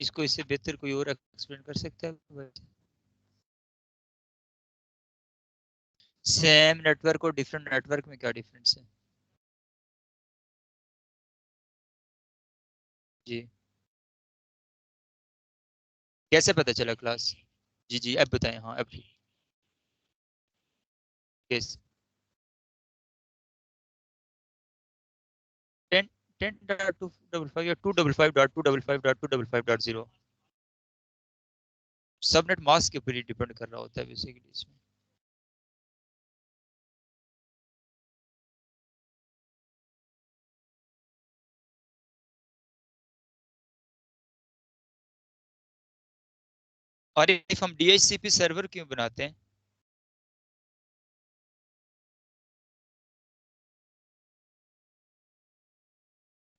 इसको इससे बेहतर कोई और एक्सप्लेन कर सकता है? सेम नेटवर्क और डिफरेंट नेटवर्क में क्या डिफरेंस है? जी, कैसे पता चला क्लास? जी जी, अब बताएं। हाँ, अब यस। 10.255 या 255.255.255.0 सबनेट मास्क के ऊपर ही डिपेंड कर रहा होता है बेसिकली इसमें। और इफ हम DHCP सर्वर क्यों बनाते हैं?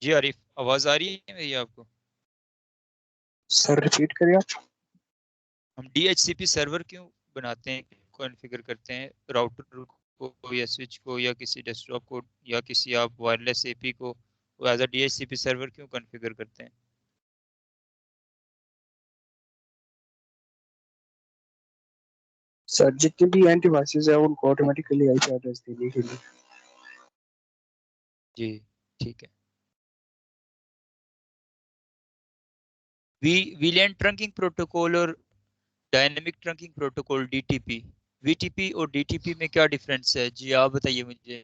जी आरिफ, आवाज आ रही है मेरी आपको? सर रिपीट करिए आप। हम DHCP सर्वर क्यों बनाते हैं, कॉन्फ़िगर करते हैं राउटर को या स्विच को या किसी डेस्कटॉप को या किसी आप वायरलेस एपी को एज अ DHCP सर्वर क्यों कॉन्फ़िगर करते हैं? सर जितने भी एंटी डिवाइसेस है उनको ऑटोमेटिकली आईपी एड्रेस देने के लिए। जी, ठीक है। वी वीलैन ट्रंकिंग प्रोटोकॉल और dynamic trunking protocol DTP, VTP और DTP में क्या डिफरेंस है? जी आप बताइए मुझे।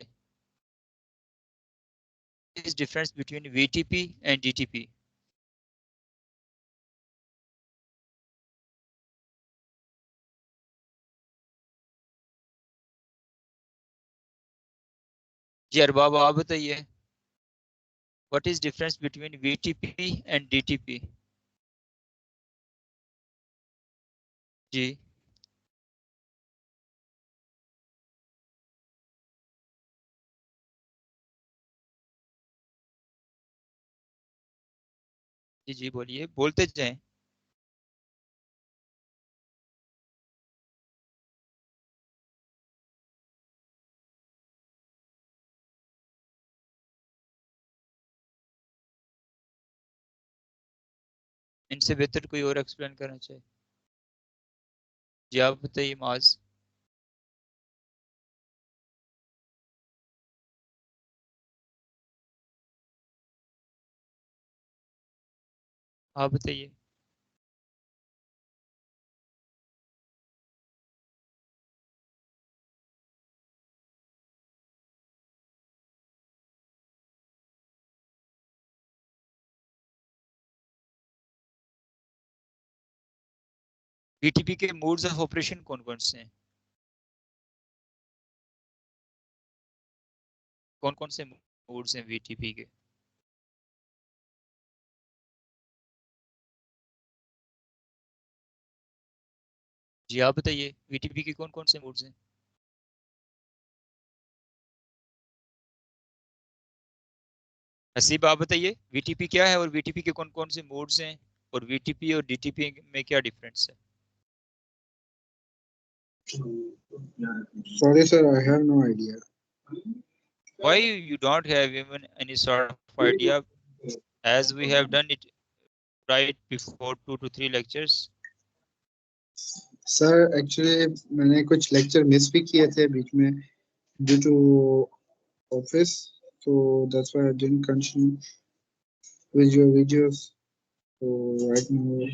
Is difference between VTP and DTP? जी अरबाब आप बताइए, what is difference between VTP and DTP? जी जी जी, बोलिए, बोलते जाएं। इनसे बेहतर कोई और एक्सप्लेन करना चाहिए? जी आप बताइए माज। आप बताइए। VTP के मोड्स ऑफ ऑपरेशन कौन कौन से हैं? कौन कौन से मोड्स हैं VTP के? जी आप बताइए, VTP के कौन कौन से मोड्स हैं? हसीब आप बताइए, VTP क्या है और VTP के कौन कौन से मोड्स हैं, और VTP और DTP में क्या डिफरेंस है? Sorry sir, I have no idea. Why you don't have even any sort of idea, as we have done it right before 2 to 3 lectures? Sir actually मैंने कुछ लेक्चर मिस भी किए थे बीच में ड्यू टू ऑफिस, तो that's why I didn't continue with your videos. तो right now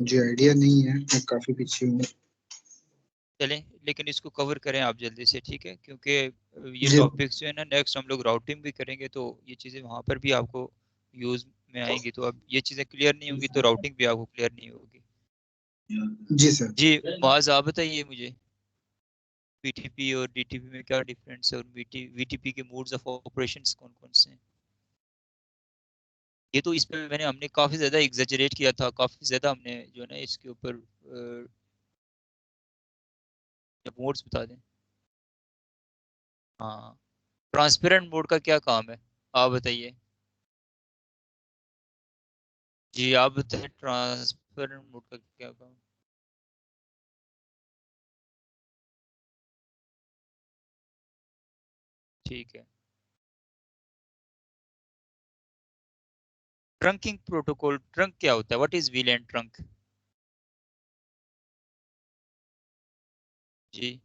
मुझे idea नहीं है, मैं काफी पीछे हूँ। चलें, लेकिन इसको कवर करें आप जल्दी से, ठीक है? क्योंकि ये जी टॉपिक्स जो है ना, नेक्स्ट हम लोग राउटिंग भी करेंगे तो ये चीज़ें वहाँ पर भी आपको यूज़ में आएंगी। तो अब ये चीज़ें क्लियर नहीं होंगी तो राउटिंग भी आपको क्लियर नहीं होगी। जी सर। जी मुआज आप बताइए मुझे, VTP और DTP में क्या डिफरेंस है, और VTP के मोड्स ऑफ ऑपरेशंस कौन कौन से हैं? ये तो इस पे मैंने हमने काफ़ी ज़्यादा एग्जेजरेट किया था, काफ़ी ज़्यादा हमने जो है ना इसके ऊपर मोड्स बता दें। हाँ, ट्रांसपेरेंट मोड का क्या काम है, आप बताइए। जी आप बताइए, ट्रांसपेरेंट मोड का क्या काम? ठीक है। ट्रंकिंग प्रोटोकॉल, ट्रंक क्या होता है? What is VLAN trunk? जी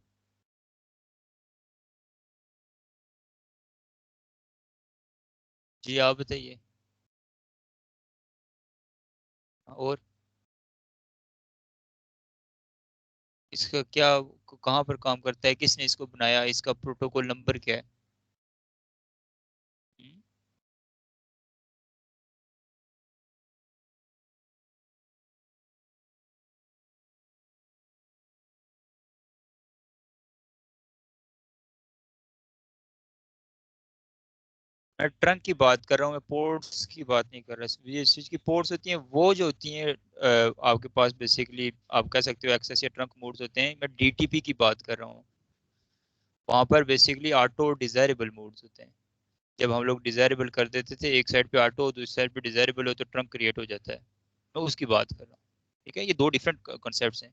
जी आप बताइए। और इसका क्या, कहाँ पर काम करता है, किसने इसको बनाया, इसका प्रोटोकॉल नंबर क्या है? हम्म? मैं ट्रंक की बात कर रहा हूँ, मैं पोर्ट्स की बात नहीं कर रहा। ये स्विच की पोर्ट्स होती हैं वो जो होती हैं आपके पास बेसिकली आप कह सकते हो एक्सेस या ट्रंक मोड्स होते हैं। मैं DTP की बात कर रहा हूँ। वहाँ पर बेसिकली ऑटो डिजायरेबल मोड्स होते हैं। जब हम लोग डिजायरेबल कर देते थे, एक साइड पे ऑटो दूसरी साइड पे डिजायरेबल हो तो ट्रंक क्रिएट हो जाता है। मैं उसकी बात कर रहा हूँ। ठीक है, ये दो डिफरेंट कॉन्सेप्ट्स हैं।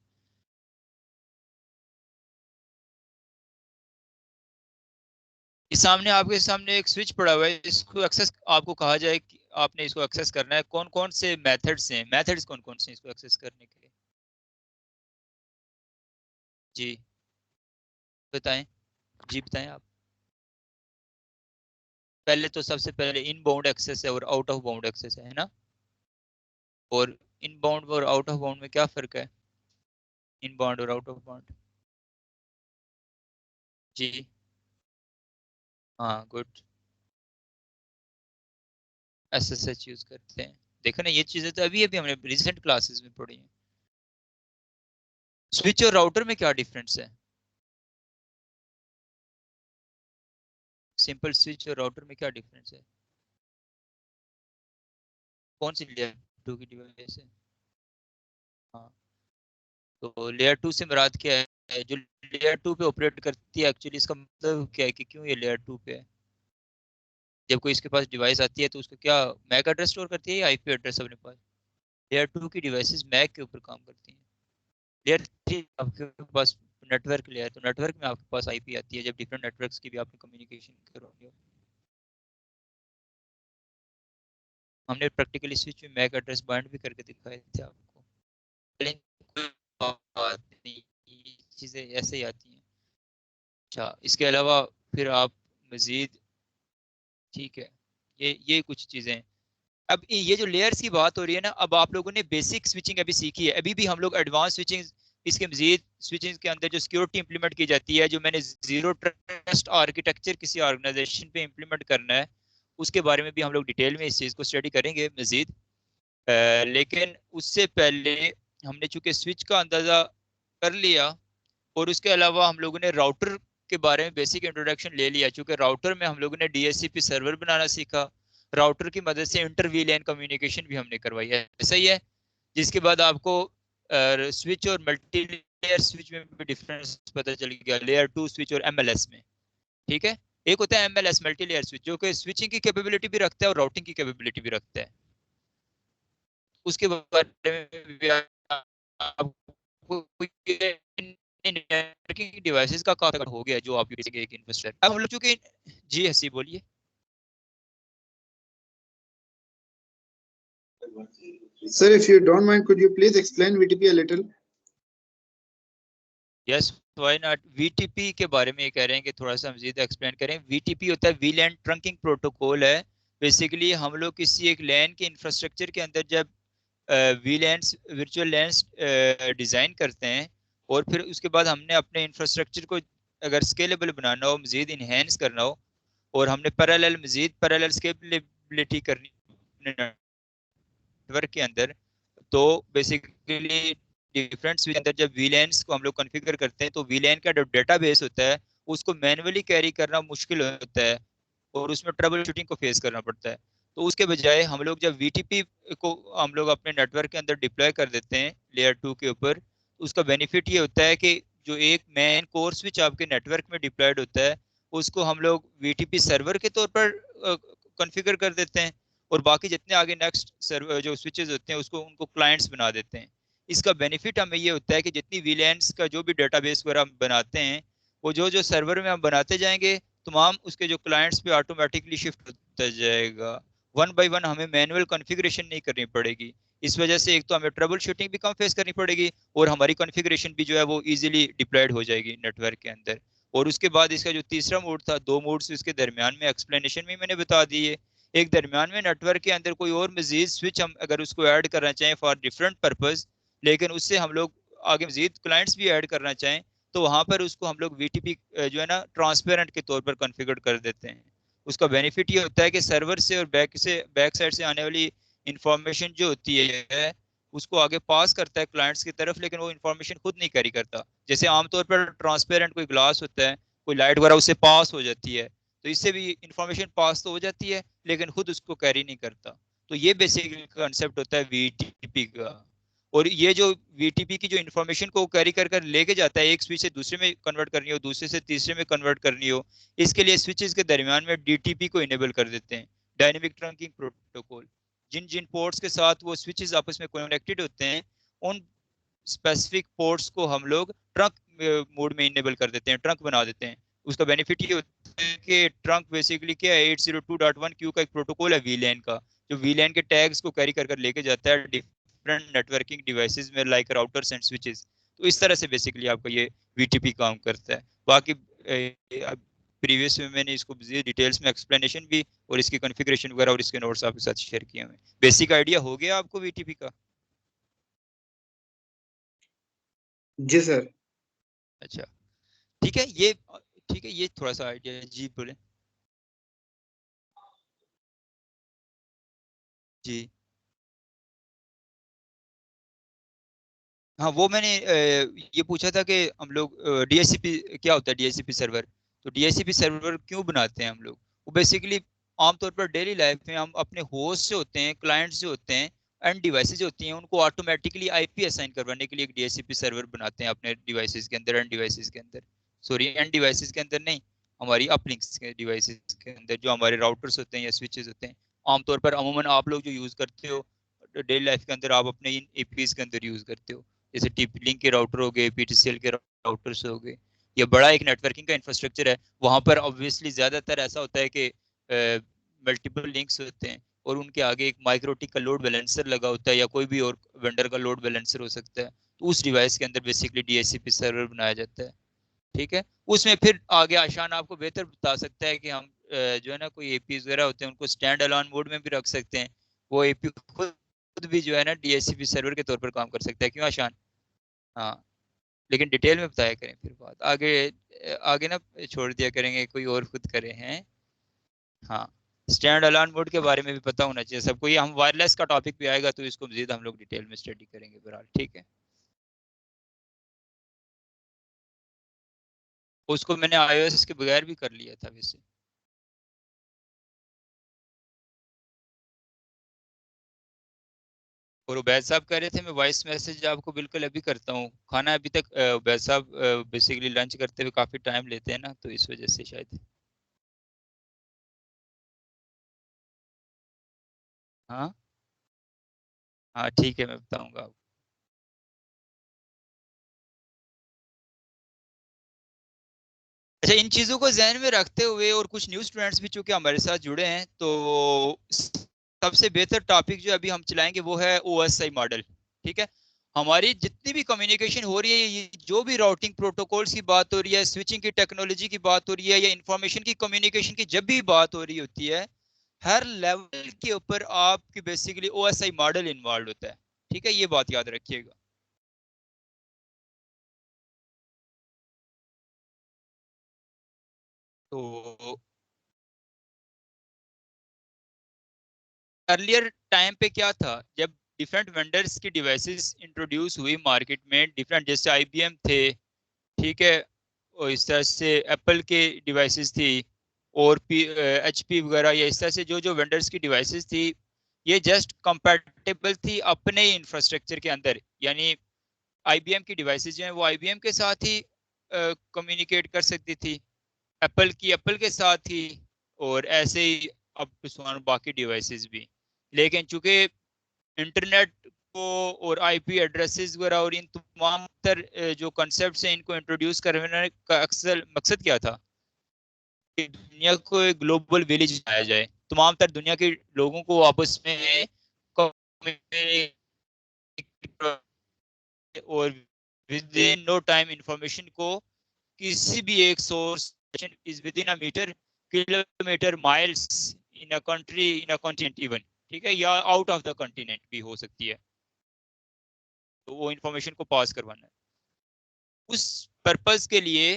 इस सामने आपके सामने एक स्विच पड़ा हुआ है, इसको एक्सेस आपको कहा जाए कि आपने इसको एक्सेस करना है, कौन कौन से मेथड्स हैं, मेथड्स कौन कौन से हैं इसको एक्सेस करने के लिए? जी बताएं। जी बताएं आप। पहले तो सबसे पहले इन बाउंड एक्सेस है और आउट ऑफ बाउंड एक्सेस है ना? और इन बाउंड और आउट ऑफ बाउंड में क्या फर्क है? इन बाउंड और आउट ऑफ बाउंड। जी हाँ गुड। SSH यूज करते हैं। देखो ना, ये चीजें तो अभी अभी हमने रिसेंट क्लासेस में पढ़ी हैं। स्विच और राउटर में क्या डिफरेंस है? सिंपल स्विच और राउटर में क्या डिफरेंस है? कौन सी लेयर टू की डिवाइस है? हाँ, तो लेयर टू से मुराद क्या है? जो लेयर टू पे ऑपरेट करती है, एक्चुअली इसका मतलब क्या है कि क्यों ये लेयर टू पे है? जब कोई इसके पास डिवाइस आती है तो उसको क्या मैक एड्रेस स्टोर करती है या IP एड्रेस अपने पास? लेयर टू की डिवाइसेस मैक के ऊपर काम करती हैं। लेयर थ्री आपके पास नेटवर्क लेयर, तो नेटवर्क में आपके पास IP आती है जब डिफरेंट नेटवर्क्स की भी आपने कम्युनिकेशन करोगे। हमने प्रैक्टिकली स्विच में मैक एड्रेस बाइंड भी करके दिखाए थे आपको। लेकिन कोई बात नहीं, ये चीज़ें ऐसे ही आती हैं। अच्छा, इसके अलावा फिर आप मजीद, ठीक है, ये कुछ चीज़ें हैं। अब ये जो लेयर्स की बात हो रही है ना, अब आप लोगों ने बेसिक स्विचिंग अभी सीखी है, अभी भी हम लोग एडवांस स्विचिंग, इसके मजीद स्विचिंग के अंदर जो सिक्योरिटी इंप्लीमेंट की जाती है, जो मैंने जीरो ट्रस्ट आर्किटेक्चर किसी ऑर्गेनाइजेशन पे इंप्लीमेंट करना है, उसके बारे में भी हम लोग डिटेल में इस चीज़ को स्टडी करेंगे मजीद। लेकिन उससे पहले हमने चूंकि स्विच का अंदाज़ा कर लिया, और उसके अलावा हम लोगों ने राउटर के बारे में बेसिक इंट्रोडक्शन ले लिया, चूंकि राउटर में हम लोगों ने DHCP सर्वर बनाना सीखा। राउटर की मदद से इंटर VLAN कम्युनिकेशन भी हमने करवाई है, ऐसा ही है। जिसके बाद आपको स्विच और मल्टी लेयर स्विच में भी डिफरेंस पता चल गया, लेयर टू स्विच और MLS में। ठीक है, एक होता है MLS मल्टी लेयर स्विच, जो कि स्विचिंग की कैपेबिलिटी भी रखता है और राउटिंग की कैपेबिलिटी भी रखता है। उसके बारे में भी आपको नेटवर्किंग डिवाइसेस का काफी हो गया जो आप यूज करेंगे एक इंफ्रास्ट्रक्चर। अब हम लोग चूंकि, जी हसी बोलिए। Sir, if you don't mind, could you please explain VTP a little? Yes why not. VTP के बारे में ये कह रहे हैं कि थोड़ा सा मजीद एक्सप्लेन करें। VTP होता है VLAN ट्रंकिंग प्रोटोकॉल है। बेसिकली हम लोग किसी एक लैन के इंफ्रास्ट्रक्चर के अंदर जब VLANs वर्चुअल लैंस डिज़ाइन करते हैं, और फिर उसके बाद हमने अपने इंफ्रास्ट्रक्चर को अगर स्केलेबल बनाना हो, मजीद इन्हेंस करना हो, और हमने पैरेलल मजीद पैरेलल स्केलेबिलिटी करनी नेटवर्क के अंदर, तो बेसिकली डिफरेंट स्विच के अंदर जब VLANs को हम लोग कॉन्फ़िगर करते हैं तो VLAN का जो डेटाबेस होता है उसको मैन्युअली कैरी करना मुश्किल होता है, और उसमें ट्रबल शूटिंग को फेस करना पड़ता है। तो उसके बजाय हम लोग जब VTP को हम लोग अपने नेटवर्क के अंदर डिप्लॉय कर देते हैं लेयर टू के ऊपर, तो उसका बेनिफिट ये होता है कि जो एक मेन कोर स्विच आपके नेटवर्क में डिप्लॉयड होता है, उसको हम लोग VTP सर्वर के तौर पर कॉन्फ़िगर कर देते हैं, और बाकी जितने आगे नेक्स्ट सर्वर जो स्विचेस होते हैं उसको उनको क्लाइंट्स बना देते हैं। इसका बेनिफिट हमें ये होता है कि जितनी VLANs का जो भी डेटाबेस वगैरह हम बनाते हैं, वो जो जो सर्वर में हम बनाते जाएंगे, तमाम उसके जो क्लाइंट्स पे ऑटोमेटिकली शिफ्ट होता जाएगा। वन बाय वन हमें मैनुअल कॉन्फ़िगरेशन नहीं करनी पड़ेगी। इस वजह से एक तो हमें ट्रबल शूटिंग भी कम फेस करनी पड़ेगी और हमारी कॉन्फ़िगरेशन भी जो है वो इजीली डिप्लॉयड हो जाएगी नेटवर्क के अंदर। और उसके बाद इसका जो तीसरा मोड था, दो मोड्स इसके दरमियान में एक्सप्लेनेशन में मैंने बता दिए। एक दरमियान में नेटवर्क के अंदर कोई और मजीद स्विच हम अगर उसको ऐड करना चाहें फॉर डिफरेंट पर्पज, लेकिन उससे हम लोग आगे मजीद क्लाइंट्स भी ऐड करना चाहें, तो वहां पर उसको हम लोग वीटीपी जो है ना ट्रांसपेरेंट के तौर पर कॉन्फ़िगर कर देते हैं। उसका बेनिफिट ये होता है कि सर्वर से और बैक साइड से आने वाली इंफॉर्मेशन जो होती है उसको आगे पास करता है क्लाइंट्स की तरफ, लेकिन वो इंफॉर्मेशन खुद नहीं कैरी करता। जैसे आमतौर पर ट्रांसपेरेंट कोई ग्लास होता है, कोई लाइट वगैरह उससे पास हो जाती है, तो इससे भी इंफॉर्मेशन पास तो हो जाती है लेकिन खुद उसको कैरी नहीं करता। तो ये बेसिक कंसेप्ट होता है वीटीपी का। और ये जो वीटीपी की जो इन्फॉर्मेशन को कैरी कर कर लेके जाता है, एक स्विच से दूसरे में कन्वर्ट करनी हो, दूसरे से तीसरे में कन्वर्ट करनी हो, इसके लिए स्विचेस के दरमियान में डीटीपी को इनेबल कर देते हैं, डायनेमिक ट्रंकिंग प्रोटोकॉल। जिन जिन पोर्ट्स के साथ वो स्विचेस आपस में कनेक्टेड होते हैं, उन स्पेसिफिक पोर्ट्स को हम लोग ट्रंक मोड में इनेबल कर देते हैं, ट्रंक बना देते हैं। उसका बेनिफिट ये होता है कि ट्रंक बेसिकली क्या है, 802.1q का एक प्रोटोकॉल है वीलैन का, जो वीलैन के टैग्स को कैरी कर कर लेके जाता है डिफरेंट नेटवर्किंग डिवाइसेस में लाइक राउटर्स एंड स्विचेस। तो इस तरह से बेसिकली आपका ये वीटीपी काम करता है। बाकी प्रीवियस में मैंने इसको डिटेल्स में एक्सप्लेनेशन भी और इसकी कॉन्फ़िगरेशन वगैरह और इसके नोट्स आपके साथ शेयर किए हुए। बेसिक आइडिया हो गया आपको वीटीपी का? जी सर। अच्छा, ठीक है। ये ठीक है, ये थोड़ा सा आइडिया है। जी बोले। जी हाँ, वो मैंने ये पूछा था कि हम लोग डीएचसीपी क्या होता है, डीएचसीपी सर्वर। तो डीएचसीपी सर्वर क्यों बनाते हैं हम लोग? वो बेसिकली आमतौर पर डेली लाइफ में हम अपने होस्ट जो होते हैं, क्लाइंट्स जो होते हैं, एंड डिवाइसेज जो होती हैं, उनको ऑटोमेटिकली आईपी असाइन करवाने के लिए एक डीएचसीपी सर्वर बनाते हैं अपने डिवाइसेज के अंदर, एंड डिवाइसेज के अंदर। सॉरी, एंड डिवाइसेज के अंदर नहीं, हमारी अपलिंक्स के डिवाइसेज के अंदर जो हमारे राउटर्स होते हैं या स्विचेस होते हैं। आमतौर पर अमूमन आप लोग जो यूज़ करते हो डेली लाइफ के अंदर, आप अपने इन एपीज के अंदर यूज़ करते हो। जैसे टीपी लिंक के राउटर हो गए, पीटीसीएल के राउटर्स हो गए, या बड़ा एक नेटवर्किंग का इंफ्रास्ट्रक्चर है, वहां पर ऑब्वियसली ज्यादातर ऐसा होता है कि मल्टीपल लिंक्स होते हैं और उनके आगे एक माइक्रोटिक का लोड बैलेंसर लगा होता है, या कोई भी और वेंडर का लोड बैलेंसर हो सकता है। तो उस डिवाइस के अंदर बेसिकली डीएचसीपी सर्वर बनाया जाता है। ठीक है, उसमें फिर आगे आशान आपको बेहतर बता सकता है कि हम जो है ना कोई एपी वगैरह होते हैं उनको स्टैंड अलोन मोड में भी रख सकते हैं। वो एपी खुद भी जो है ना डीएचसीपी सर्वर के तौर पर काम कर सकता है। क्यों आशान? हाँ, लेकिन डिटेल में बताया करें, फिर बात आगे आगे ना छोड़ दिया करेंगे, कोई और खुद करे हैं। हाँ, स्टैंड अलोन मोड के बारे में भी पता होना चाहिए सबको। ये हम वायरलेस का टॉपिक भी आएगा तो इसको मजीद हम लोग डिटेल में स्टडी करेंगे बहरहाल। ठीक है, उसको मैंने iOS के बगैर भी कर लिया था वैसे। और उबैद साहब कह रहे थे मैं वॉइस मैसेज आपको बिल्कुल अभी करता हूँ। खाना अभी तक उबैद साहब बेसिकली लंच करते हुए काफी टाइम लेते हैं ना, तो इस वजह से शायद। हाँ हाँ, ठीक है, मैं बताऊंगा आपको। अच्छा, इन चीजों को ध्यान में रखते हुए और कुछ न्यू स्टूडेंट्स भी चूंकि हमारे साथ जुड़े हैं, तो सबसे बेहतर टॉपिक जो अभी हम चलाएंगे वो है ओएसआई मॉडल। ठीक है, हमारी जितनी भी कम्युनिकेशन हो रही है, ये जो भी राउटिंग प्रोटोकॉल्स की बात हो रही है, स्विचिंग की टेक्नोलॉजी की बात हो रही है, या इंफॉर्मेशन की कम्युनिकेशन की जब भी बात हो रही होती है, हर लेवल के ऊपर आपकी बेसिकली ओएसआई मॉडल इन्वॉल्व होता है। ठीक है, ये बात याद रखिएगा। तो अर्लियर टाइम पे क्या था, जब डिफरेंट वेंडर्स की डिवाइसेस इंट्रोड्यूस हुई मार्केट में, डिफरेंट जैसे आईबीएम थे, ठीक है, और इस तरह से एप्पल के डिवाइसेस थी, और एचपी वगैरह, या इस तरह से जो जो वेंडर्स की डिवाइसेस थी, ये जस्ट कंपैटिबल थी अपने ही इंफ्रास्ट्रक्चर के अंदर। यानी आईबीएम की डिवाइसेस जो हैं वो आईबीएम के साथ ही कम्युनिकेट कर सकती थी, एप्पल की एप्पल के साथ ही, और ऐसे ही अब बाकी डिवाइसेस भी। लेकिन चूंकि इंटरनेट को और आईपी एड्रेसेस वगैरह और इन तमाम तर जो कॉन्सेप्ट हैं, इनको इंट्रोड्यूस करने का अक्सर मकसद क्या था कि दुनिया को एक ग्लोबल विलेज बनाया जाए। तमाम तर दुनिया के लोगों को आपस में और within no time information को किसी भी एक source is within a metre, kilometre, miles, in a country, in a continent even, ठीक है, या आउट ऑफ द कॉन्टिनेंट भी हो सकती है, तो वो इंफॉर्मेशन को पास करवाना है। उस पर्पस के लिए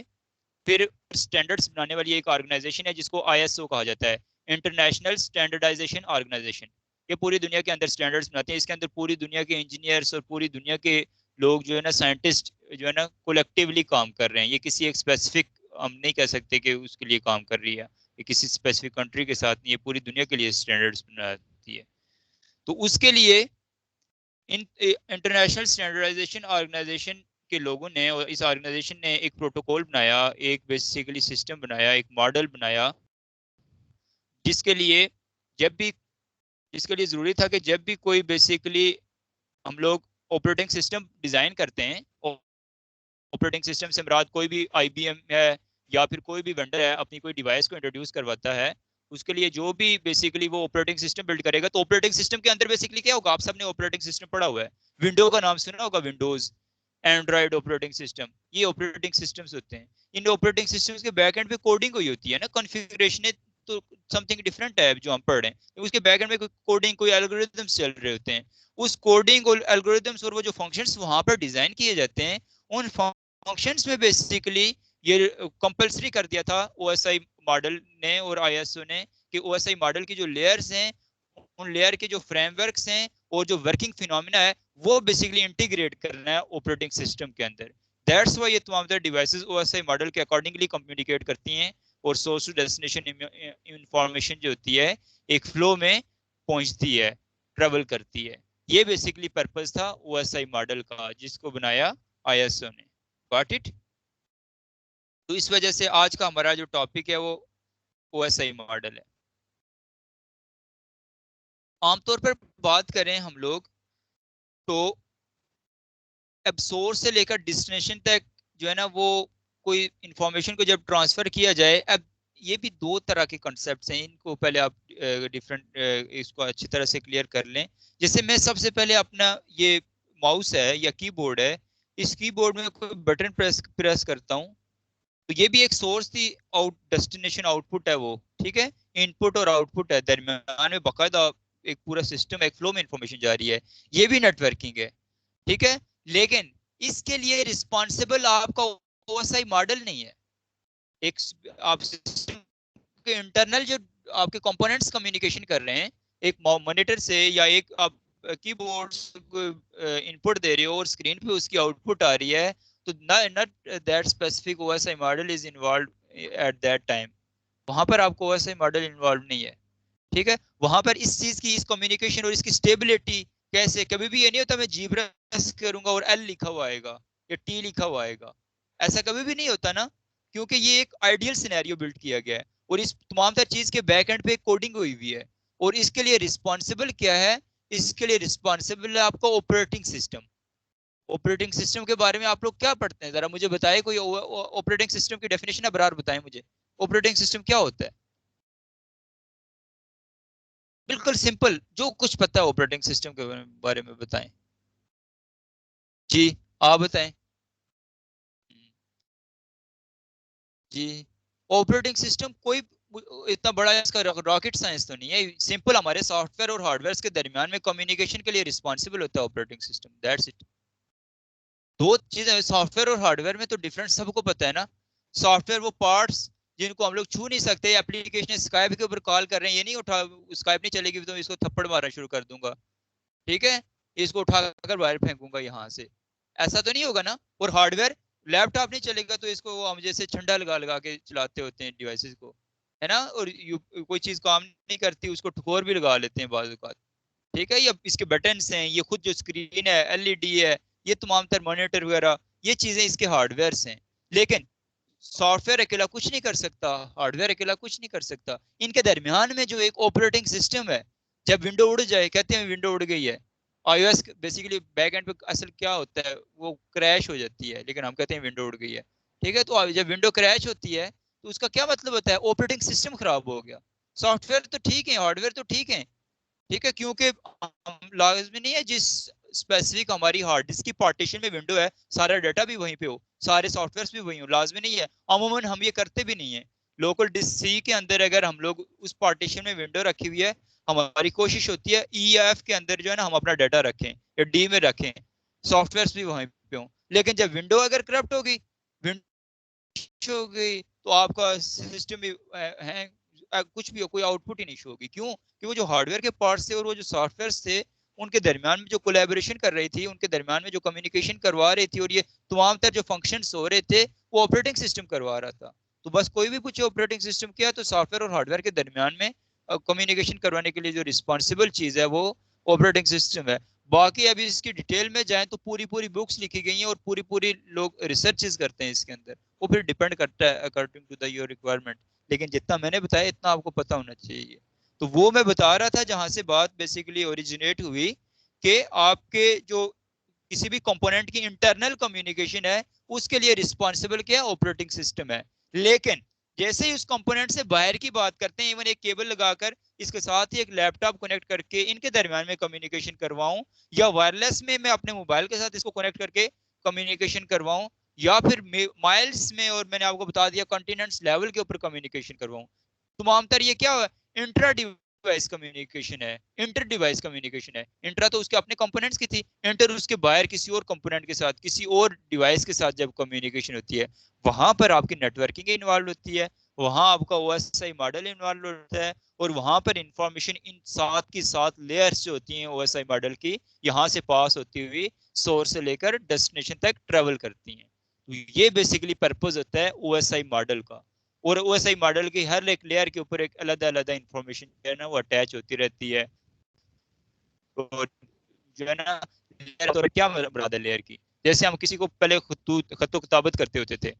फिर स्टैंडर्ड्स बनाने वाली एक ऑर्गेनाइजेशन है जिसको आईएसओ कहा जाता है, इंटरनेशनल स्टैंडर्डाइजेशन ऑर्गेनाइजेशन। ये पूरी दुनिया के अंदर स्टैंडर्ड्स बनाते हैं। इसके अंदर पूरी दुनिया के इंजीनियर्स और पूरी दुनिया के लोग जो है ना, साइंटिस्ट जो है ना, कोलेक्टिवली काम कर रहे हैं। ये किसी एक स्पेसिफिक, हम नहीं कह सकते कि उसके लिए काम कर रही है, ये किसी स्पेसिफिक कंट्री के साथ नहीं, ये पूरी दुनिया के लिए स्टैंडर्ड्स बनाती है। तो उसके लिए इन इंटरनेशनल स्टैंडर्डाइजेशन ऑर्गेनाइजेशन के लोगों ने और इस ऑर्गेनाइजेशन ने एक प्रोटोकॉल बनाया, एक बेसिकली सिस्टम बनाया, एक मॉडल बनाया, जिसके लिए जब भी जिसके लिए जरूरी था कि जब भी कोई बेसिकली हम लोग ऑपरेटिंग सिस्टम डिजाइन करते हैं, ऑपरेटिंग सिस्टम से मुराद कोई भी आईबीएम है या फिर कोई भी वेंडर है अपनी कोई डिवाइस को इंट्रोड्यूस करवाता है, उसके लिए जो भी बेसिकली वो ऑपरेटिंग सिस्टम बिल्ड करेगा, तो ऑपरेटिंग सिस्टम के अंदर बेसिकली क्या होगा, आप सबने ऑपरेटिंग सिस्टम पढ़ा हुआ है, विंडो का नाम सुना होगा, विंडोज, एंड्रॉइड ऑपरेटिंग सिस्टम, ये ऑपरेटिंग सिस्टम्स होते हैं। इन ऑपरेटिंग सिस्टम्स के बैक एंड पे कोडिंग हुई होती है ना, कॉन्फ़िगरेशन तो समथिंग डिफरेंट है जो हम पढ़ रहे हैं, उसके बैक एंड में कोई कोडिंग, कोई एल्गोरिथम्स चल रहे होते हैं। उस कोडिंग और एल्गोरिथम्स और वो जो फंक्शंस वहां पर डिजाइन किए जाते हैं, उन फंक्शंस में बेसिकली ये कंपलसरी कर दिया था ओएसआई मॉडल ने और आईएसओ ने कि ओएसआई मॉडल की जो लेयर्स हैं, उन लेयर के जो फ्रेमवर्क्स हैं और जो वर्किंग फिनोमिना है, वो बेसिकली इंटीग्रेट करना है ऑपरेटिंग सिस्टम के अंदर। दैट्स व्हाई ये तमाम डिवाइसेस ओएसआई मॉडल के अकॉर्डिंगली कम्युनिकेट करती हैं और सोर्स टू डेस्टिनेशन इंफॉर्मेशन जो होती है एक फ्लो में पहुंचती है, ट्रेवल करती है। ये बेसिकली पर्पस था ओएसआई मॉडल का, जिसको बनाया आईएसओ ने। Got it? तो इस वजह से आज का हमारा जो टॉपिक है वो ओएसआई मॉडल है। आमतौर पर बात करें हम लोग तो अब सोर्स से लेकर डेस्टिनेशन तक जो है ना, वो कोई इंफॉर्मेशन को जब ट्रांसफर किया जाए, अब ये भी दो तरह के कॉन्सेप्ट्स हैं, इनको पहले आप डिफरेंट इसको अच्छी तरह से क्लियर कर लें। जैसे मैं सबसे पहले अपना ये माउस है या कीबोर्ड है, इस कीबोर्ड में कोई बटन प्रेस करता हूँ, तो ये भी एक सोर्स थी, डेस्टिनेशन आउटपुट है वो, ठीक है, इनपुट और आउटपुट है, दरमियान में बाकायदा एक पूरा सिस्टम, एक फ्लो में इंफॉर्मेशन जा रही है, ये भी नेटवर्किंग है, ठीक है। लेकिन इसके लिए रिस्पॉन्सिबल आपका ओएसआई मॉडल नहीं है। एक आप सिस्टम के इंटरनल जो आपके कंपोनेंट्स कम्युनिकेशन कर रहे हैं, एक मॉनिटर से या एक आप कीबोर्ड इनपुट दे रहे हो और स्क्रीन पे उसकी आउटपुट आ रही है, तो not that specific OSI model is involve at that time. वहां पर आपको ओएसआई मॉडल इन्वॉल्व नहीं है, ठीक है। वहां पर इस चीज की, इस कम्युनिकेशन और इसकी स्टेबिलिटी कैसे, कभी भी ये नहीं होता मैं जी प्रेस करूंगा और एल लिखा हुआ आएगा या टी लिखा हुआ आएगा, ऐसा कभी भी नहीं होता ना, क्योंकि ये एक आइडियल सिनेरियो बिल्ड किया गया है और इस तमाम तर चीज के बैक एंड पे कोडिंग हुई हुई है। और इसके लिए रिस्पॉन्सिबल क्या है? इसके लिए रिस्पॉन्सिबल है आपका ऑपरेटिंग सिस्टम। ऑपरेटिंग सिस्टम के बारे में आप लोग क्या पढ़ते हैं, जरा मुझे बताइए, कोई ऑपरेटिंग सिस्टम की डेफिनेशन अबरार बताएं मुझे, ऑपरेटिंग सिस्टम क्या होता है? बिल्कुल सिंपल, जो कुछ पता है ऑपरेटिंग सिस्टम के बारे में बताएं जी, आप बताएं जी। ऑपरेटिंग सिस्टम कोई इतना बड़ा इसका रॉकेट साइंस तो नहीं है, सिंपल हमारे सॉफ्टवेयर और हार्डवेयर के दरमियान में कम्युनिकेशन के लिए रिस्पॉन्सिबल होता है ऑपरेटिंग सिस्टम, दैट्स इट। दो चीजें, सॉफ्टवेयर और हार्डवेयर में तो डिफरेंस सबको पता है ना। सॉफ्टवेयर वो पार्ट्स जिनको हम लोग छू नहीं सकते, एप्लीकेशन स्काइप के ऊपर कॉल कर रहे हैं, ये नहीं उठा, स्काइप नहीं चलेगी तो इसको थप्पड़ मारना शुरू कर दूंगा, ठीक है, इसको उठाकर बाहर फेंकूंगा यहाँ से, ऐसा तो नहीं होगा ना। और हार्डवेयर, लैपटॉप नहीं चलेगा तो इसको हम जैसे झंडा लगा लगा के चलाते होते हैं डिवाइसेस को, है ना। और कोई चीज काम नहीं करती उसको ठोकर भी लगा लेते हैं बाज़ औक़ात, ठीक है। ये इसके बटन्स हैं, ये खुद जो स्क्रीन है, एलईडी है, ये तमाम तर मॉनिटर वगैरह, ये चीजें इसके हार्डवेयर हैं। लेकिन सॉफ्टवेयर अकेला कुछ नहीं कर सकता, हार्डवेयर अकेला कुछ नहीं कर सकता। इनके दरमियान में जो एक ऑपरेटिंग सिस्टम है, जब विंडो उड़ जाए, कहते हैं विंडो उड़ गई है, आईओएस बेसिकली बैक एंड पे असल क्या होता है, वो क्रैश हो जाती है, लेकिन हम कहते हैं विंडो उड़ गई है, ठीक है। तो जब विंडो क्रैश होती है तो उसका क्या मतलब होता है? ऑपरेटिंग सिस्टम खराब हो गया। सॉफ्टवेयर तो ठीक है, हार्डवेयर तो ठीक है, ठीक है, क्योंकि लाजमी नहीं है जिस स्पेसिफिक हमारी हार्ड डिस्क की पार्टीशन में विंडो है सारा डाटा भी वहीं पे हो, सारे सॉफ्टवेयर भी वहीं हो, लाजमी नहीं है। अमूमन हम ये करते भी नहीं है। लोकल डिस्क सी के अंदर अगर हम लोग उस पार्टीशन में विंडो रखी हुई है, हमारी कोशिश होती है ई या एफ के अंदर जो है ना हम अपना डाटा रखें या डी में रखें, सॉफ्टवेयर भी वहीं पे हो। लेकिन जब विंडो अगर करप्ट होगी, हो गई, तो आपका सिस्टम भी है, कुछ भी हो, कोई आउटपुट ही नहीं शो होगी। क्यों? कि वो जो हार्डवेयर के पार्ट्स थे और वो जो सॉफ्टवेयर थे, उनके दरमियान में जो कोलैबोरेशन कर रही थी, उनके दरमियान में जो कम्युनिकेशन करवा रही थी, और ये तमाम तर जो फंक्शंस हो रहे थे, वो ऑपरेटिंग सिस्टम करवा रहा था। तो बस कोई भी पूछे ऑपरेटिंग सिस्टम क्या, तो सॉफ्टवेयर और हार्डवेयर के दरमियान में कम्युनिकेशन करवाने के लिए जो रिस्पॉन्सिबल चीज है वो ऑपरेटिंग सिस्टम है। बाकी अभी इसकी डिटेल में जाए तो पूरी पूरी बुक्स लिखी गई हैं और पूरी पूरी लोग रिसर्चेस करते हैं इसके अंदर, वो फिर डिपेंड करता है according to the your requirement. लेकिन जितना मैंने बताया इतना आपको पता होना चाहिए। तो वो मैं बता रहा था जहां से बात बेसिकली ओरिजिनेट हुई कि आपके जो किसी भी कंपोनेंट की इंटरनल कम्युनिकेशन है, उसके लिए रिस्पॉन्सिबल क्या है, ऑपरेटिंग सिस्टम है। लेकिन जैसे ही उस कंपोनेंट से बाहर की बात करते हैं, इवन एक केबल लगाकर इसके साथ ही एक लैपटॉप कनेक्ट करके इनके दरमियान में कम्युनिकेशन करवाऊं, या वायरलेस में मैं अपने मोबाइल के साथ इसको कनेक्ट करके कम्युनिकेशन करवाऊं, या फिर माइल्स में, और मैंने आपको बता दिया कॉन्टिनेंट्स लेवल के ऊपर कम्युनिकेशन करवाऊं, तमाम तर ये क्या है, इंट्रा डिवाइस कम्युनिकेशन है, इंटर डिवाइस कम्युनिकेशन है। इंट्रा तो उसके अपने कंपोनेंट्स की थी, इंटर उसके बाहर किसी और कंपोनेंट के साथ, किसी और डिवाइस के साथ जब कम्युनिकेशन होती है, वहां पर आपकी नेटवर्किंग इन्वॉल्व होती है, वहां आपका ओएसआई मॉडल इन्वॉल्व होता है, और वहां पर इंफॉर्मेशन इन सात की सात लेयर्स जो होती हैं ओएसआई मॉडल की, यहाँ से पास होती हुई सोर्स से लेकर डेस्टिनेशन तक ट्रेवल करती हैं। तो ये बेसिकली पर्पज होता है ओएसआई मॉडल का। और ओएसआई मॉडल की हर एक लेयर के ऊपर एक अलग अलग इंफॉर्मेशन जो है ना वो अटैच होती रहती है। और जो है ना लेयर तो क्या मुराद है लेयर की, जैसे हम किसी को पहले खतो किताबत करते होते थे,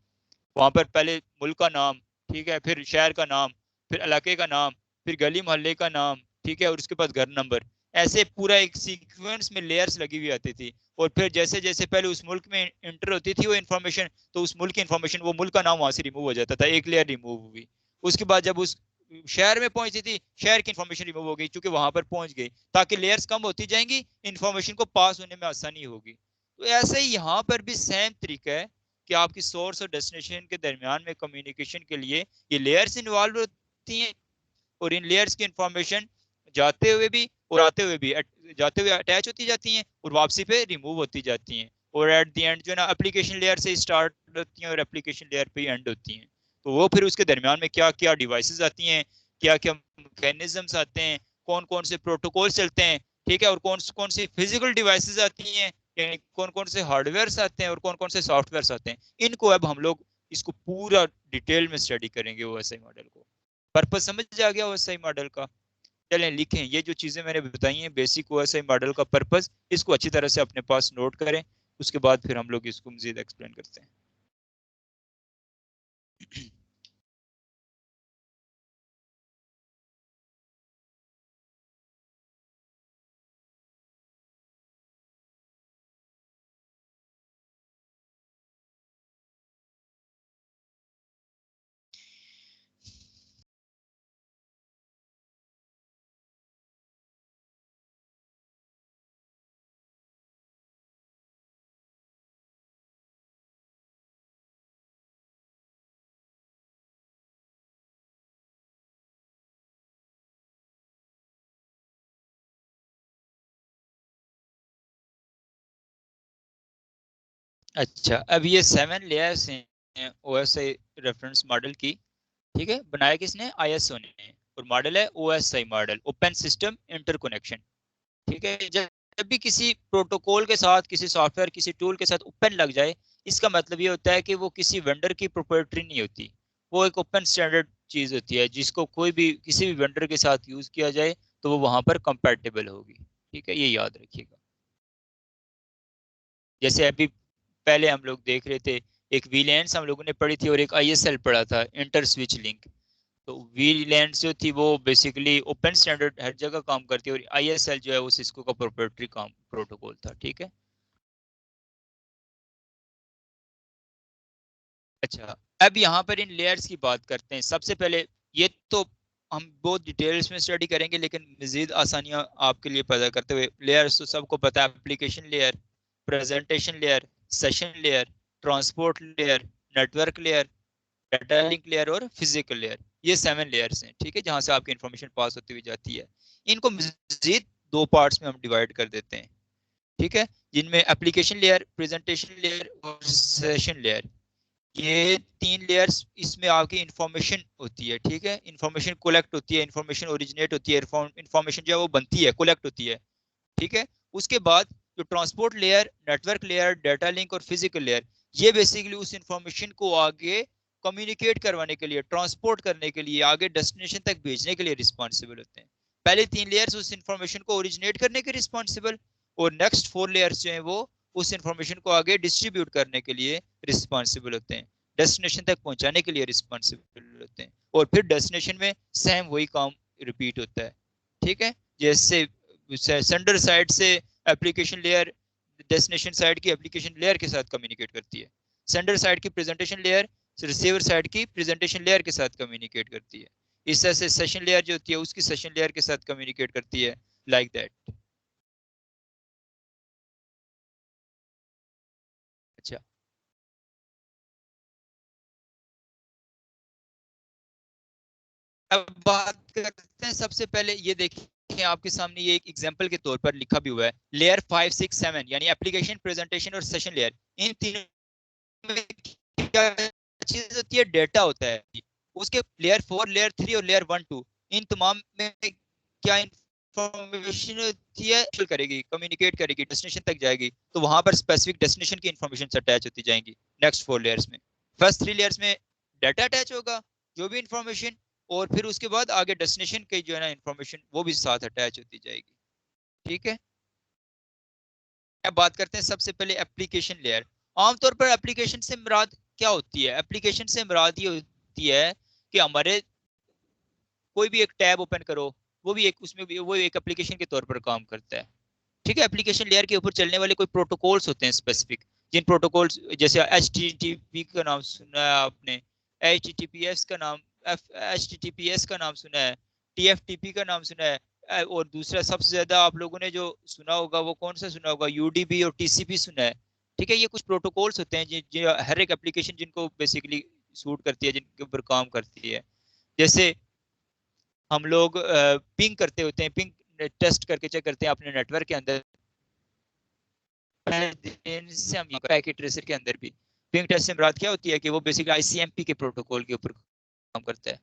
वहां पर पहले मुल्क का नाम, ठीक है, फिर शहर का नाम, फिर इलाके का नाम, फिर गली मोहल्ले का नाम, ठीक है, और उसके बाद घर नंबर, ऐसे पूरा एक सीक्वेंस में लेयर्स लगी हुई आती थी। और फिर जैसे जैसे पहले उस मुल्क में इंटर होती थी वो इन्फॉर्मेशन, तो उस मुल्क की इन्फॉर्मेशन, वो मुल्क का नाम वहां से रिमूव हो जाता था, एक लेयर रिमूव हुई। उसके बाद जब उस शहर में पहुंचती थी, शहर की इन्फॉर्मेशन रिमूव हो गई, क्योंकि वहां पर पहुंच गई, ताकि लेयर्स कम होती जाएंगी, इन्फॉर्मेशन को पास होने में आसानी होगी। तो ऐसे ही यहाँ पर भी सेम तरीका है कि आपकी सोर्स और डेस्टिनेशन के दरमियान में कम्युनिकेशन के लिए ये लेयर्स इन्वॉल्व होती हैं, और इन लेयर्स की इंफॉर्मेशन जाते हुए भी और आते हुए भी, जाते हुए अटैच होती जाती हैं और वापसी पे रिमूव होती जाती हैं, और एट द एंड जो है ना एप्लीकेशन लेयर से स्टार्ट होती हैं और एप्लीकेशन लेयर पे एंड होती हैं। तो वो फिर उसके दरमियान में क्या क्या डिवाइसेस आती हैं, क्या क्या मैकेनिज्म्स आते हैं, कौन कौन से प्रोटोकॉल चलते हैं, ठीक है, और कौन कौन सी फिजिकल डिवाइसेस आती हैं, यानी कौन कौन से हार्डवेयर आते हैं और कौन कौन से सॉफ्टवेयर आते हैं, इनको अब हम लोग इसको पूरा डिटेल में स्टडी करेंगे ओएसआई मॉडल को। पर्पस समझ आ गया ओएसआई मॉडल का? चलें लिखें, ये जो चीजें मैंने बताई हैं बेसिक ओएसआई मॉडल का पर्पस, इसको अच्छी तरह से अपने पास नोट करें, उसके बाद फिर हम लोग इसको मजीद एक्सप्लेन करते हैं। अच्छा, अब ये 7 लेयर्स हैं ओएसआई रेफरेंस मॉडल की, ठीक है, बनाया किसने, आईएसओ ने, और मॉडल है OSI model, open system interconnection. ठीक है, जब भी किसी प्रोटोकॉल के साथ, किसी सॉफ्टवेयर, किसी टूल के साथ ओपन लग जाए, इसका मतलब ये होता है कि वो किसी वेंडर की प्रोप्राइटरी नहीं होती, वो एक ओपन स्टैंडर्ड चीज होती है, जिसको कोई भी किसी भी वेंडर के साथ यूज किया जाए तो वो वहां पर कंपैटिबल होगी। ठीक है, ये याद रखिएगा। जैसे अभी पहले हम लोग देख रहे थे, एक वीलैंस हम लोगों ने पढ़ी थी और एक आईएसएल पढ़ा था, इंटर स्विच लिंक। तो वीलैंस जो थी वो बेसिकली ओपन स्टैंडर्ड हर जगह काम करती है, और आईएसएल जो है वो सिस्को का प्रोप्राइटरी काम प्रोटोकॉल था। ठीक है। अच्छा, अब यहाँ पर इन लेयर्स की बात करते हैं। सबसे पहले ये तो हम बहुत डिटेल्स में स्टडी करेंगे, लेकिन मजीद आसानियां आपके लिए पैदा करते हुए, लेयर्स तो सबको पता है, application layer, presentation layer, session layer, transport layer, network layer, data link layer और फिजिकल लेयर, ये 7 लेयर्स हैं, ठीक है, जहां से आपकी इंफॉर्मेशन पास होती हुई जाती है। इनको मजीद 2 पार्ट्स में हम डिवाइड कर देते हैं, ठीक है, जिनमें एप्लीकेशन लेयर, प्रेजेंटेशन लेयर और सेशन लेयर, ये 3 लेयर्स, इसमें आपकी इंफॉर्मेशन होती है, ठीक है, इंफॉर्मेशन कलेक्ट होती है, इंफॉर्मेशन ओरिजिनेट होती है, इंफॉर्मेशन जो है वो बनती है, कलेक्ट होती है, ठीक है। उसके बाद जो transport layer, network layer, data link और फिजिकल लेयर, ये बेसिकली उस इंफॉर्मेशन को आगे कम्युनिकेट करवाने के लिए, ट्रांसपोर्ट करने के लिए, आगे डेस्टिनेशन तक भेजने के लिए रिस्पॉन्सिबल होते हैं। पहले 3 लेयर्स उस इंफॉर्मेशन को ओरिजिनेट करने के रिस्पॉन्सिबल, और नेक्स्ट 4 लेयर्स जो है वो उस इंफॉर्मेशन को आगे डिस्ट्रीब्यूट करने के लिए रिस्पॉन्सिबल होते हैं, डेस्टिनेशन तक पहुंचाने के लिए रिस्पॉन्सिबल होते हैं, और फिर डेस्टिनेशन में सेम वही काम रिपीट होता है, ठीक है। जैसे सेंडर साइड से एप्लीकेशन लेयर डेस्टिनेशन साइड की एप्लीकेशन लेयर के साथ कम्युनिकेट करती है, सेंडर साइड की प्रेजेंटेशन लेयर रिसीवर साइड की प्रेजेंटेशन लेयर के साथ कम्युनिकेट करती है, इस तरह से सेशन लेयर जो होती है उसकी सेशन लेयर के साथ कम्युनिकेट करती है, लाइक दैट। अच्छा, अब बात करते हैं, सबसे पहले ये देखिए आपके सामने ये एक एग्जांपल के तौर पर लिखा भी हुआ है, लेयर 5, 6, 7, यानी एप्लीकेशन, प्रेजेंटेशन और सेशन लेयर, इन तीनों में क्या चीज होती है, डेटा होता है। उसके लेयर 4, लेयर 3 और लेयर 1, 2, इन तमाम में क्या इंफॉर्मेशन होती है, करेगी, कम्युनिकेट करेगी, डेस्टिनेशन तक जाएगी, तो वहां पर स्पेसिफिक डेस्टिनेशन की इंफॉर्मेशन अटैच होती जाएंगी नेक्स्ट 4 लेयर्स में। फर्स्ट 3 लेयर्स में डाटा अटैच होगा, जो भी इंफॉर्मेशन, और फिर उसके बाद आगे डेस्टिनेशन की जो है ना इंफॉर्मेशन वो भी साथ अटैच होती जाएगी, ठीक है। अब बात करते हैं सबसे पहले एप्लीकेशन लेयर। आमतौर पर एप्लीकेशन से मुराद क्या होती है, एप्लीकेशन से मुराद ये होती है कि हमारे कोई भी एक टैब ओपन करो, वो भी एक, उसमें भी वो एक एप्लीकेशन के तौर पर काम करता है, ठीक है। एप्लीकेशन लेयर के ऊपर चलने वाले कोई प्रोटोकॉल्स होते हैं स्पेसिफिक, जिन प्रोटोकॉल्स, जैसे HTTP का नाम सुना है आपने, HTTPS का नाम, HTTPS का नाम सुना है, TFTP का नाम सुना है, और दूसरा सबसे ज्यादा आप लोगों ने जो सुना होगा वो कौन सा सुना होगा, UDP और TCP सुना है, ठीक है। ये कुछ प्रोटोकॉल्स होते हैं जो हर एक एप्लीकेशन जिनको बेसिकली सूट करती है, जिनके ऊपर काम करती है। जैसे हम लोग पिंग करते होते हैं, पिंग टेस्ट करके चेक करते हैं अपने नेटवर्क के अंदर, से हम पैकेट ट्रेसर के अंदर भी पिंग टेस्ट से मुराद क्या होती है कि वो बेसिकली ICMP के प्रोटोकॉल के ऊपर काम करता है।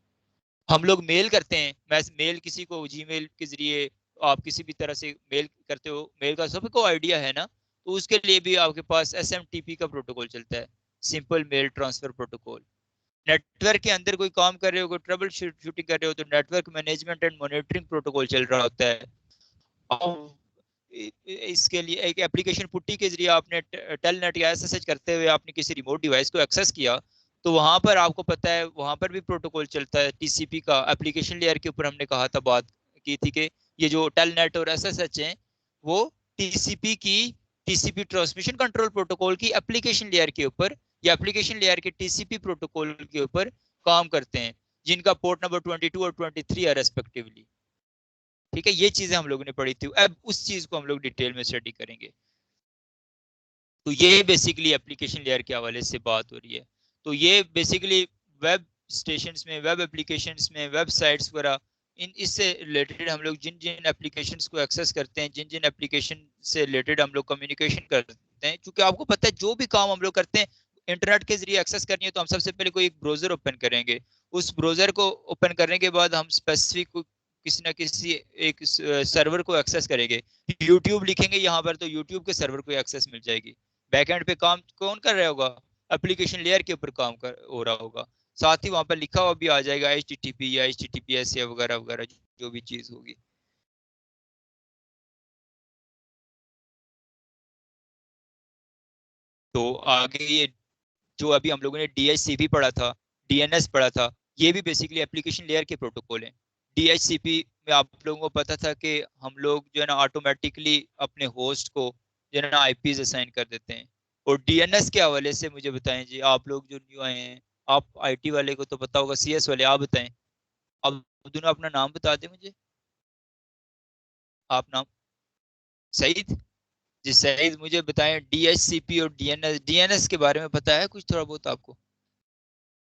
हम लोग मेल करते हैं, मेल किसी को जीमेल के जरिए, आप किसी भी तरह से मेल करते हो, मेल का सबको आइडिया है ना, तो उसके लिए भी आपके पास SMTP का प्रोटोकॉल चलता है, simple mail transfer protocol. Network के अंदर कोई काम कर रहे हो, कोई ट्रबल शूटिंग कर रहे हो, तो network management and monitoring protocol चल रहा होता है। इसके लिए एक एप्लीकेशन पुट्टी के जरिए आपने टेलनेट या SSH करते हुए आपने किसी रिमोट डिवाइस को एक्सेस किया, तो वहां पर आपको पता है वहां पर भी प्रोटोकॉल चलता है TCP का। एप्लीकेशन लेयर के ऊपर हमने कहा था, बात की थी कि ये जो टेलनेट और SSH हैं वो TCP की, TCP ट्रांसमिशन कंट्रोल प्रोटोकॉल की एप्लीकेशन लेयर के ऊपर या एप्लीकेशन लेयर के TCP प्रोटोकॉल के ऊपर काम करते हैं, जिनका पोर्ट नंबर 22 और 23 है रेस्पेक्टिवली, ठीक है। ये चीजें हम लोगों ने पढ़ी थी, अब उस चीज को हम लोग डिटेल में स्टडी करेंगे। तो ये बेसिकली एप्लीकेशन लेयर के हवाले से बात हो रही है। तो ये बेसिकली वेब स्टेशंस में, वेब एप्लीकेशंस में, वेबसाइट्स वगैरह, इन इससे रिलेटेड हम लोग जिन जिन एप्लीकेशंस को एक्सेस करते हैं, जिन जिन एप्लीकेशन से रिलेटेड हम लोग कम्युनिकेशन करते हैं, क्योंकि आपको पता है जो भी काम हम लोग करते हैं इंटरनेट के जरिए एक्सेस करनी है, तो हम सबसे पहले कोई एक ब्राउजर ओपन करेंगे, उस ब्राउजर को ओपन करने के बाद हम स्पेसिफिक किसी ना किसी एक सर्वर को एक्सेस करेंगे। यूट्यूब लिखेंगे यहाँ पर तो यूट्यूब के सर्वर को एक्सेस मिल जाएगी। बैकएंड पे काम कौन कर रहा होगा, एप्लीकेशन लेयर के ऊपर काम कर हो रहा होगा, साथ ही वहां पर लिखा हुआ भी आ जाएगा HTTP या HTTPS या वगैरह वगैरह जो भी चीज होगी। तो आगे ये जो अभी हम लोगों ने DHCP पढ़ा था, DNS पढ़ा था, ये भी बेसिकली एप्लीकेशन लेयर के प्रोटोकॉल हैं। DHCP में आप लोगों को पता था कि हम लोग जो है ना ऑटोमेटिकली अपने होस्ट को जो है ना IPs असाइन कर देते हैं। और DNS के हवाले से मुझे बताएं जी, आप लोग जो न्यू आए हैं, आप IT वाले को तो पता होगा, CS वाले आप बताएं। अब दोनों अपना नाम बता दे मुझे, आप नाम। सईद जी, सईद मुझे बताएं डीएचसीपी और डीएनएस, डीएनएस के बारे में पता है कुछ थोड़ा बहुत आपको?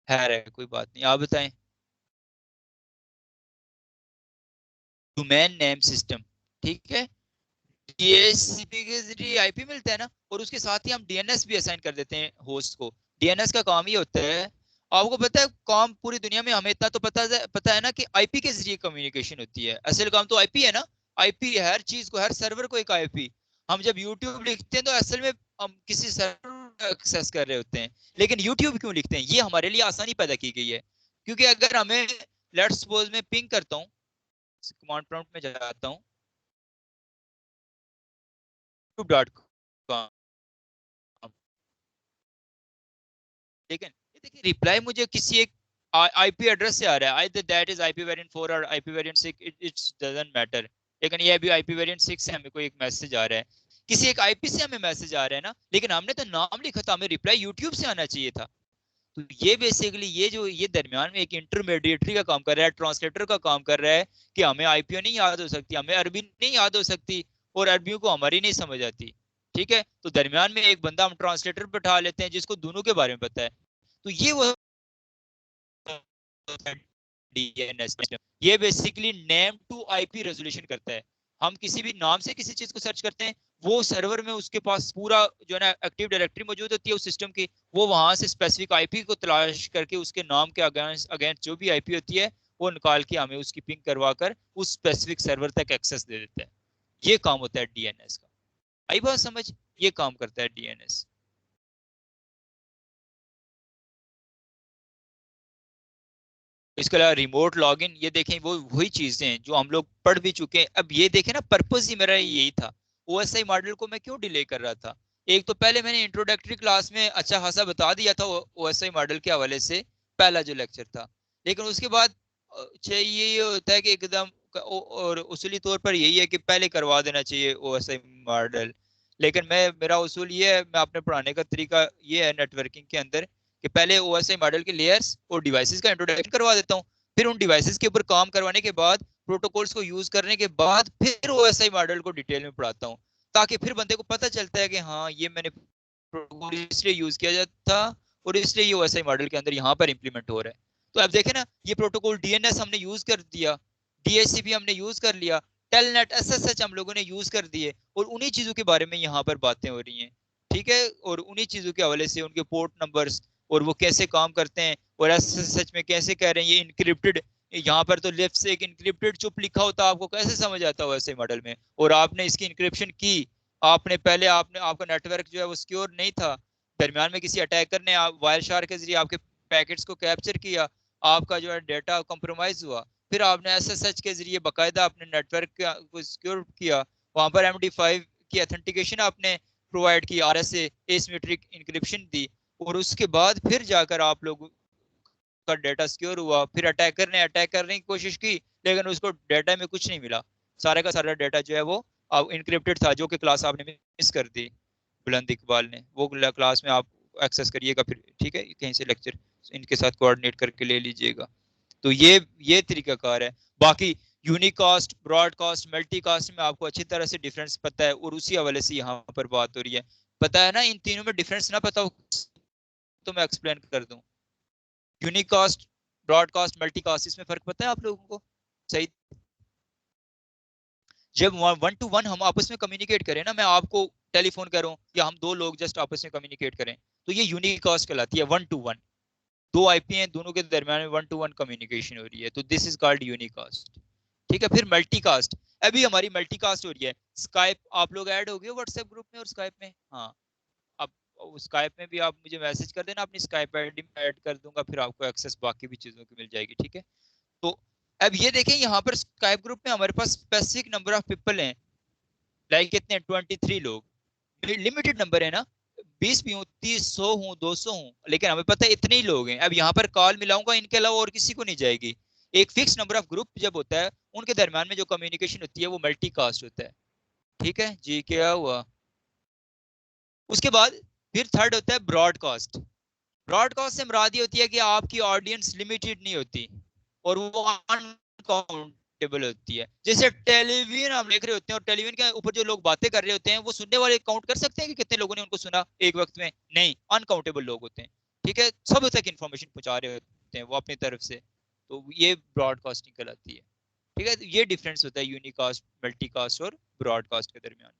है कोई बात नहीं, आप बताएं। डोमेन नेम सिस्टम, ठीक है। डीएचसीपी के जरिए आईपी मिलता है ना, और उसके साथ ही हम डीएनएस भी असाइन कर देते हैं होस्ट को। डीएनएस का काम ये होता है, आपको पता है काम पूरी दुनिया में, हमें इतना तो पता है ना कि आईपी के जरिए कम्युनिकेशन होती है। असल काम तो आईपी है ना, आईपी हर चीज को, हर सर्वर को एक आईपी। हम जब यूट्यूब लिखते हैं तो असल में हम किसी सर्वर एक्सेस कर रहे होते हैं, लेकिन यूट्यूब क्यों लिखते हैं? ये हमारे लिए आसानी पैदा की गई है, क्योंकि अगर हमें, लेट्स सपोज मैं पिंग करता हूँ, कमांड प्रॉम्प्ट में जाता हूँ youtube.com, ठीक है, ये देखिए रिप्लाई मुझे किसी एक आईपी एड्रेस से आ रहा है, either that is IP variant 4 और IP variant 6, it's doesn't matter. लेकिन ये अभी आईपी वेरिएंट 6 से हमें कोई एक मैसेज आ रहा है, किसी एक आईपी से हमें मैसेज आ रहा है ना, लेकिन हमने तो नाम लिखा था, हमें रिप्लाई यूट्यूब से आना चाहिए था। तो ये बेसिकली ये दरमियान में एक इंटरमीडिएटरी का काम कर रहा है, ट्रांसलेटर का काम कर रहा है, कि हमें आईपीओ नहीं याद हो सकती, हमें अरबी नहीं याद हो सकती, और अरबियों को हमारी नहीं समझ आती, ठीक है। तो दरमियान में एक बंदा हम ट्रांसलेटर बैठा लेते हैं जिसको दोनों के बारे में पता है। तो ये वो डीएनएस सिस्टम, ये basically name to IP resolution करता है। हम किसी भी नाम से किसी चीज को सर्च करते हैं, वो सर्वर में उसके पास पूरा जो है ना एक्टिव डायरेक्टरी मौजूद होती है उस सिस्टम की, वो वहां से स्पेसिफिक आईपी को तलाश करके उसके नाम के अगेंस्ट जो भी आईपी होती है वो निकाल के हमें उसकी पिंग करवा कर उस स्पेसिफिक सर्वर तक एक्सेस दे देता है। ये काम होता है डीएनएस का। आई बात समझ? ये काम करता है डीएनएस। इसके अलावा रिमोट लॉगिन, ये देखें वो वही चीजें हैं जो हम लोग पढ़ भी चुके हैं। अब ये देखें ना, पर्पस ही मेरा यही था, ओएसआई मॉडल को मैं क्यों डिले कर रहा था। एक तो पहले मैंने इंट्रोडक्टरी क्लास में अच्छा खासा बता दिया था ओएसआई मॉडल के हवाले से, पहला जो लेक्चर था। लेकिन उसके बाद चाहिए ये होता है कि एकदम और उसूली तौर पर यही है कि पहले करवा देना चाहिए ओएसआई मॉडल। लेकिन मेरा उसूल ये है, मैं अपने पढ़ाने का तरीका ये है नेटवर्किंग के अंदर, कि पहले ओएसआई मॉडल के लेयर्स और डिवाइसेस का इंट्रोडक्शन करवा देता हूँ, फिर उन डिवाइसेस के ऊपर काम करवाने के बाद, प्रोटोकॉल्स को यूज करने के बाद, फिर ओएसआई मॉडल को डिटेल में पढ़ाता हूँ, ताकि फिर बंदे को पता चलता है कि हाँ ये मैंने प्रोटोकॉल इसलिए यूज किया जाता था और इसलिए ये ओएसआई मॉडल के अंदर यहाँ पर इंप्लीमेंट हो रहा है। तो अब देखें ना, ये प्रोटोकॉल डीएनएस हमने यूज कर दिया, डीएचसीपी हमने यूज कर लिया, टेलनेट एसएसएच हम लोगों ने यूज कर दिए, और उन्हीं चीजों के बारे में यहाँ पर बातें हो रही हैं, ठीक है। और उन्हीं चीजों के हवाले से उनके पोर्ट नंबर्स और वो कैसे काम करते हैं, और एसएसएच में कैसे कह रहे हैं ये इनक्रिप्टेड, यहाँ पर तो लेफ्ट से एक इनक्रिप्टेड चुप लिखा होता है, आपको कैसे समझ आता है वैसे मॉडल में, और आपने इसकी इनक्रिप्शन की, आपने पहले आपने आपका नेटवर्क जो है वो सिक्योर नहीं था, दरमियान में किसी अटैकर ने वायर शार के जरिए आपके पैकेट्स को कैप्चर किया, आपका जो है डेटा कॉम्प्रोमाइज हुआ, फिर आपने एसएसएच के जरिए बाकायदा अपने नेटवर्क को सिक्योर किया, वहां पर MD5 की ऑथेंटिकेशन आपने प्रोवाइड की, RSA एसिमेट्रिक इंक्रिप्शन दी, और उसके बाद फिर जाकर आप लोग का डेटा सिक्योर हुआ। फिर अटैकर ने अटैक करने की कोशिश की, लेकिन उसको डेटा में कुछ नहीं मिला, सारा का सारा डेटा जो है वो इनक्रिप्टेड था, जो कि क्लास आपने मिस कर दी बुलंद इकबाल ने, वो क्लास में आप एक्सेस करिएगा फिर, ठीक है, कहीं से लेक्चर इनके साथ कोऑर्डिनेट करके ले लीजिएगा। तो ये तरीकाकार है। बाकी यूनिकास्ट, ब्रॉडकास्ट, मल्टीकास्ट में आपको अच्छी तरह से डिफरेंस पता है, और उसी हवाले से यहाँ पर बात हो रही है। पता है ना, इन तीनों में डिफरेंस ना पता हो तो मैं एक्सप्लेन कर दूं। यूनिकास्ट, ब्रॉडकास्ट, मल्टीकास्ट, इसमें फर्क पता है आप लोगों को? सही, जब 1 to 1 हम आपस में कम्युनिकेट करें ना, मैं आपको टेलीफोन करूं या हम दो लोग जस्ट आपस में कम्युनिकेट करें, तो ये यूनिकास्ट कहलाती है। 1 to 1, दो आईपी हैं, दोनों के दरमियान में 1 to 1 कम्युनिकेशन हो रही है, तो दिस इज कॉल्ड यूनिकास्ट, ठीक है। फिर मल्टीकास्ट, अभी हमारी मल्टीकास्ट हो रही है। स्काइप, आप लोग ऐड हो गए व्हाट्सएप ग्रुप में और स्काइप में? हाँ, अब स्काइप में भी आप मुझे मैसेज कर देना, अपनी स्काइप आईडी में ऐड कर दूंगा, फिर आपको एक्सेस बाकी भी चीजों की मिल जाएगी, ठीक है। तो अब ये देखें, यहाँ पर स्काइप ग्रुप में हमारे पास स्पेसिफिक नंबर ऑफ पीपल हैं, लाइक कितने, 23 लोग, लिमिटेड नंबर है ना, 20 भी हूँ, 30, 100 हूँ, 200 हूँ, लेकिन हमें पता है इतने ही लोग हैं। अब यहाँ पर कॉल मिलाऊंगा, इनके अलावा और किसी को नहीं जाएगी। एक फिक्स नंबर ऑफ ग्रुप जब होता है, उनके दरमियान में जो कम्युनिकेशन होती है वो मल्टी कास्ट होता है, ठीक है जी। क्या हुआ उसके बाद? फिर थर्ड होता है ब्रॉडकास्ट। ब्रॉडकास्ट से मुराद ये होती है कि आपकी ऑडियंस लिमिटेड नहीं होती, और वो काउंटेबल होती है। जैसे टेलीविजन हम देख रहे होते हैं और टेलीविजन के ऊपर जो लोग बातें कर रहे होते हैं वो सुनने वाले काउंट कर सकते हैं कि कितने लोगों ने उनको सुना एक वक्त में? नहीं, अनकाउंटेबल लोग होते हैं। ठीक है, सब तक इंफॉर्मेशन पहुंचा रहे होते हैं वो अपनी तरफ से, तो ये ब्रॉडकास्टिंग कहलाती है। ठीक है, ये डिफरेंस होता है यूनिकास्ट, मल्टीकास्ट और ब्रॉडकास्ट के दरमियान।